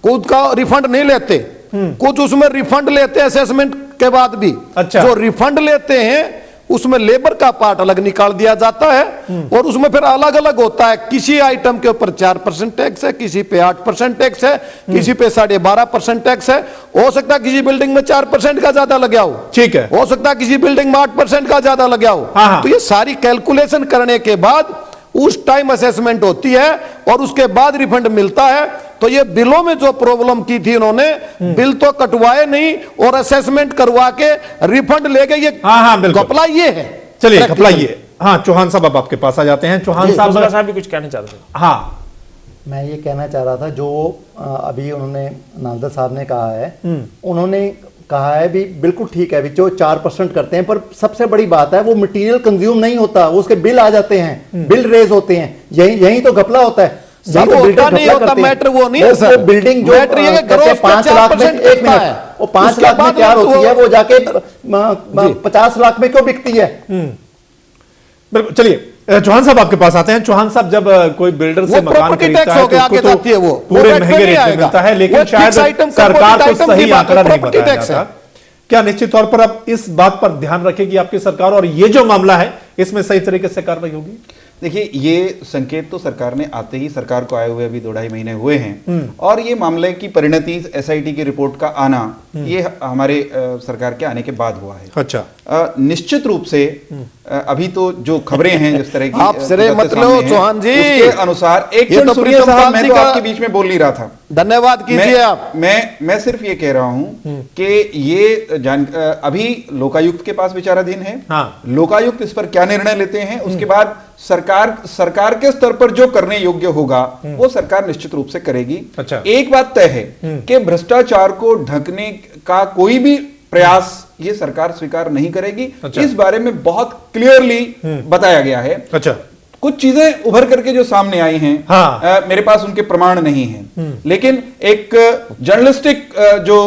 कुछ का रिफंड नहीं लेते, कुछ उसमें रिफंड लेते हैं असेसमेंट के बाद भी। अच्छा, जो रिफंड लेते हैं उसमें लेबर का पार्ट अलग निकाल दिया जाता है और उसमें फिर अलग अलग होता है। किसी आइटम के ऊपर 4% टैक्स है, किसी पे 8% टैक्स है, किसी पे 12.5% टैक्स है। हो सकता है किसी बिल्डिंग में 4% का ज्यादा लगा हो, ठीक है, हो सकता है किसी बिल्डिंग में 8% का ज्यादा लगा हो। तो ये सारी कैलकुलेशन करने के बाद उस टाइम असेसमेंट होती है और उसके बाद रिफंड मिलता है। तो ये बिलों में जो प्रॉब्लम की थी इन्होंने, बिल तो कटवाए नहीं और असेसमेंट करवा के रिफंड ले गए। ये घपला ये है। चलिए घपला ये। हाँ चौहान साहब अब आपके पास आ जाते हैं। चौहान साहब भी कुछ कहना चाह रहे थे। हाँ मैं ये कहना चाह रहा था जो अभी उन्होंने नामजद साहब ने कहा है, उन्होंने कहा है भी बिल्कुल ठीक है, भी जो 4% करते हैं, पर सबसे बड़ी बात है वो मटेरियल कंज्यूम नहीं होता, वो उसके बिल आ जाते हैं, बिल रेज होते हैं। यही तो घपला होता है। नहीं होता मैटर, वो नहीं है सर। बिल्डिंग जो 5 लाख में एक मिनट वो 5 लाख में तैयार होती है, वो जाके 50 लाख में क्यों बिकती है? बिल्कुल। चलिए चौहान साहब आपके पास आते हैं। चौहान साहब, जब कोई बिल्डर से मकान खरीदता है तो उसको तो पूरे महंगे रेट में मिलता है, लेकिन शायद सरकार को सही आंकड़ा नहीं बताया जाता। क्या निश्चित तौर पर अब इस बात पर ध्यान रखेगी आपकी सरकार और ये जो मामला है इसमें सही तरीके से कार्रवाई होगी? देखिए, ये संकेत तो सरकार ने आते ही, सरकार को आए हुए अभी 2-2.5 महीने हुए हैं और ये मामले की परिणति एसआईटी की रिपोर्ट का आना ये हमारे सरकार के आने के बाद हुआ है। अच्छा। निश्चित रूप से अभी तो जो खबरें हैं जिस तरह की आप सिरे मत लो चौहान जी, उसके अनुसार एक तो सुनिए साहब, मैं तो आपके बीच में बोल नहीं रहा था। धन्यवाद कीजिए आप। मैं सिर्फ ये कह रहा हूं कि ये अभी लोकायुक्त के पास विचाराधीन है। हाँ। लोकायुक्त इस पर क्या निर्णय लेते हैं, उसके बाद सरकार के स्तर पर जो करने योग्य होगा वो सरकार निश्चित रूप से करेगी। अच्छा। एक बात तय है कि भ्रष्टाचार को ढकने का कोई भी प्रयास ये सरकार स्वीकार नहीं करेगी। अच्छा। इस बारे में बहुत क्लियरली बताया गया है। अच्छा। कुछ चीजें उभर करके जो सामने आई हैं, हाँ। मेरे पास उनके प्रमाण नहीं हैं, लेकिन एक जर्नलिस्टिक जो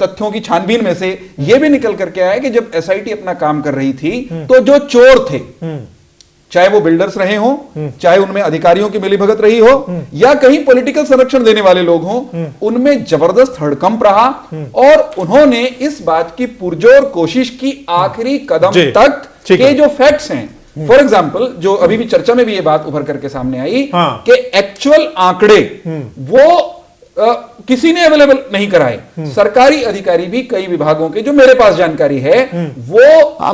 तथ्यों की छानबीन में से यह भी निकल करके आया कि जब एसआईटी अपना काम कर रही थी तो जो चोर थे, चाहे वो बिल्डर्स रहे हों, चाहे उनमें अधिकारियों की मिलीभगत रही हो या कहीं पॉलिटिकल संरक्षण देने वाले लोग हों, उनमें जबरदस्त हड़कंप रहा और उन्होंने इस बात की पुरजोर कोशिश की आखिरी कदम तक के जो फैक्ट्स हैं, फॉर एग्जाम्पल जो अभी भी चर्चा में भी ये बात उभर करके सामने आई कि एक्चुअल आंकड़े वो किसी ने अवेलेबल नहीं कराए। सरकारी अधिकारी भी कई विभागों के, जो मेरे पास जानकारी है, वो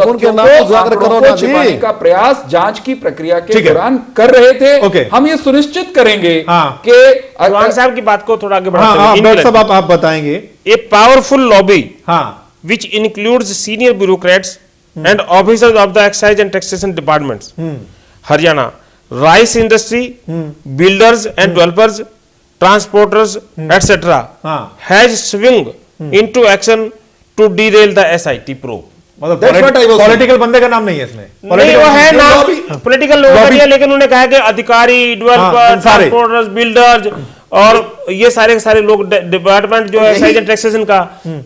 उनके नाम उजागर करो ना जी, छिपाने का प्रयास जांच की प्रक्रिया के दौरान कर रहे थे। हम ये सुनिश्चित करेंगे कि चौहान साहब की बात को थोड़ा आगे बढ़ाते हैं। आप बताएंगे। A powerful lobby which includes senior bureaucrats and officers of the excise and taxation departments, Haryana, rice industry, builders and developers, transporters, etc. has swung into action to derail the SIT probe. Political बंदे का नाम नहीं है इसमें। नहीं, वो है नाम पॉलिटिकल लोगों का दिया, लेकिन उन्होंने कहा कि अधिकारी, डेवलपर, ट्रांसपोर्टर्स, बिल्डर्स और ये सारे लोग, डिपार्टमेंट जो है एक्साइज एंड टैक्सेशन का,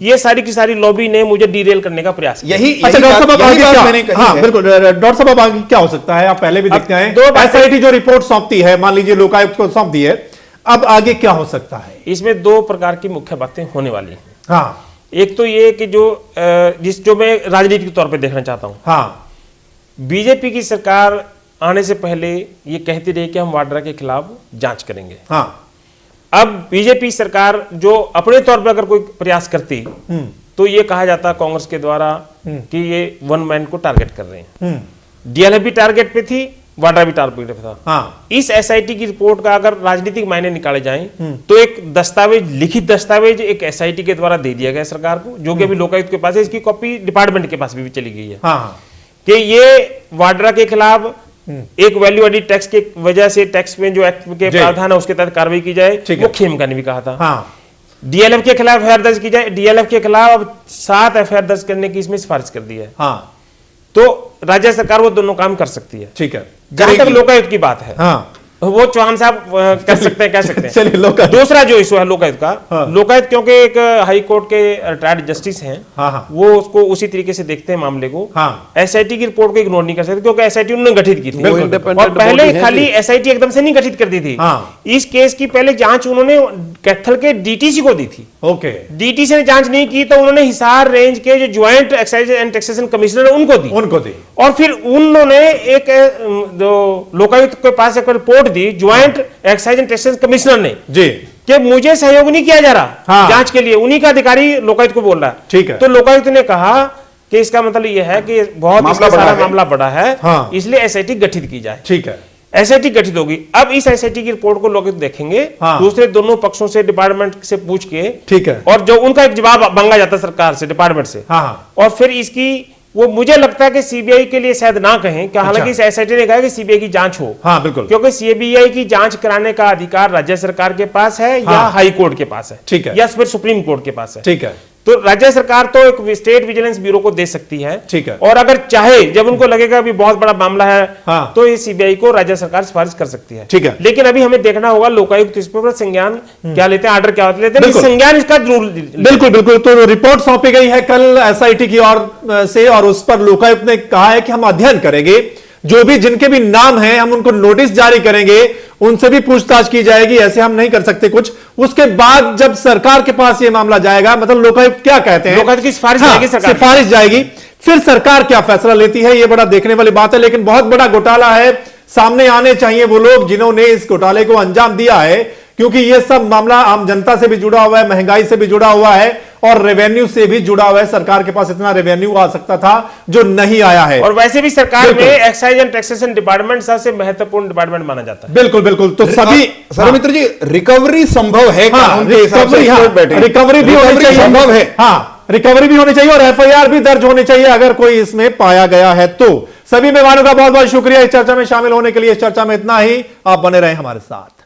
ये सारी की सारी लॉबी ने मुझे डीरेल करने का प्रयास किया। अच्छा डॉक्टर साहब, बिल्कुल डॉक्टर साहब, आगे क्या हो सकता है? आप पहले भी देखते हैं एसआईटी जो रिपोर्ट सौंपती है, मान लीजिए लोकायुक्त को सौंप दी है, अब आगे क्या हो सकता है? इसमें 2 प्रकार की मुख्य बातें होने वाली हैं। हाँ। एक तो ये कि जो मैं राजनीतिक तौर पे देखना चाहता हूं। हाँ। बीजेपी की सरकार आने से पहले ये कहती रही कि हम वाड्रा के खिलाफ जांच करेंगे। हाँ। अब बीजेपी सरकार जो अपने तौर पर अगर कोई प्रयास करती तो ये कहा जाता कांग्रेस के द्वारा कि ये वन मैन को टारगेट कर रहे हैं। डीएलएफ भी टारगेट पे थी, वाड्रा भी टारगेट पे था। हाँ। इस एसआईटी की रिपोर्ट का अगर राजनीतिक मायने निकाले जाएं तो एक दस्तावेज, लिखित दस्तावेज एक एसआईटी के द्वारा दे दिया गया सरकार को, जो कि अभी लोकायुक्त के पास है। इसकी कॉपी डिपार्टमेंट के पास भी चली गई है। हाँ। कि ये वाड्रा के खिलाफ एक वैल्यू एडिड टैक्स के वजह से टैक्स में जो एक्ट के प्रावधान है उसके तहत कार्रवाई की जाए, वो खेमका ने भी कहा था। हाँ। डीएलएफ के खिलाफ एफआईआर दर्ज की जाए, डीएलएफ के खिलाफ अब 7 एफआईआर दर्ज करने की इसमें सिफारिश कर दी है। हाँ। तो राज्य सरकार वो दोनों काम कर सकती है। ठीक है। जहां तक लोकायुक्त की बात है, हाँ, वो चौहान साहब कर सकते हैं, कह सकते हैं। चलिए लोकायुक्त। दूसरा जो इशू है लोकायुक्त का, हाँ। लोकायुक्त क्योंकि एक हाई कोर्ट के रिटायर्ड जस्टिस हैं, हाँ। वो उसको उसी तरीके से देखते हैं मामले को। हाँ। एसआईटी की रिपोर्ट को इग्नोर नहीं कर सकते, क्योंकि एसआईटी उन्होंने गठित की थी बिल्कुल। और पहले खाली एसआईटी एकदम से नहीं गठित कर दी थी। हाँ। इस केस की पहले जांच उन्होंने कैथल के डीटीसी को दी थी। ओके, डीटीसी ने जांच नहीं की तो उन्होंने हिसार रेंज के जो joint excise and taxation commissioner है उनको दी और फिर उन्होंने एक जो लोकायुक्त के पास एक report the joint excise and taxation commissioner ने जी कि मुझे सहयोग नहीं किया जा रहा हाँ। जांच के लिए, उन्हीं का अधिकारी लोकायुक्त को बोल रहा है। ठीक है, तो लोकायुक्त ने कहा कि इसका मतलब यह है कि बहुत सारा मामला बड़ा है हाँ। इसलिए एसआईटी गठित की जाए। ठीक है, एसआईटी गठित होगी। अब इस एसआईटी की रिपोर्ट को लोग देखेंगे हाँ। दूसरे दोनों पक्षों से डिपार्टमेंट से पूछ के, ठीक है, और जो उनका एक जवाब मांगा जाता है सरकार से डिपार्टमेंट से हाँ। और फिर इसकी वो मुझे लगता है कि सीबीआई के लिए शायद ना कहें कि हालांकि इस एसआईटी ने कहा कि सीबीआई की जांच हो, हाँ बिल्कुल, क्योंकि सीबीआई की जांच कराने का अधिकार राज्य सरकार के पास है या हाई कोर्ट के पास है, ठीक है, या फिर सुप्रीम कोर्ट के पास है। ठीक है, तो राज्य सरकार तो एक स्टेट विजिलेंस ब्यूरो को दे सकती है, ठीक है, और अगर चाहे जब उनको लगेगा भी बहुत बड़ा मामला है हाँ। तो ये सीबीआई को राज्य सरकार सिफारिश कर सकती है। ठीक है, लेकिन अभी हमें देखना होगा लोकायुक्त इस पर संज्ञान क्या लेते हैं, आर्डर क्या लेते हैं, संज्ञान इसका जरूर बिल्कुल बिल्कुल। तो रिपोर्ट सौंपी गई है कल एसआईटी की ओर से और उस पर लोकायुक्त ने कहा है कि हम अध्ययन करेंगे, जो भी जिनके भी नाम हैं हम उनको नोटिस जारी करेंगे, उनसे भी पूछताछ की जाएगी, ऐसे हम नहीं कर सकते कुछ। उसके बाद जब सरकार के पास ये मामला जाएगा, मतलब लोकायुक्त क्या कहते हैं, लोकायुक्त की सिफारिश हाँ, जाएगी, सरकार सिफारिश जाएगी, फिर सरकार क्या फैसला लेती है, ये बड़ा देखने वाली बात है। लेकिन बहुत बड़ा घोटाला है, सामने आने चाहिए वो लोग जिन्होंने इस घोटाले को अंजाम दिया है, क्योंकि ये सब मामला आम जनता से भी जुड़ा हुआ है, महंगाई से भी जुड़ा हुआ है और रेवेन्यू से भी जुड़ा हुआ है। सरकार के पास इतना रेवेन्यू आ सकता था जो नहीं आया है, और वैसे भी सरकार में एक्साइज एंड टैक्सेशन डिपार्टमेंट सबसे महत्वपूर्ण डिपार्टमेंट माना जाता है। बिल्कुल बिल्कुल। तो सभी सर्वमित्र जी, रिकवरी संभव है कानून के हिसाब से? रिकवरी भी होनी चाहिए, संभव है, हाँ, रिकवरी भी होनी चाहिए और एफआईआर भी दर्ज होनी चाहिए अगर कोई इसमें पाया गया है तो। सभी मेहमानों का बहुत बहुत शुक्रिया इस चर्चा में शामिल होने के लिए। इस चर्चा में इतना ही, आप बने रहें हमारे साथ।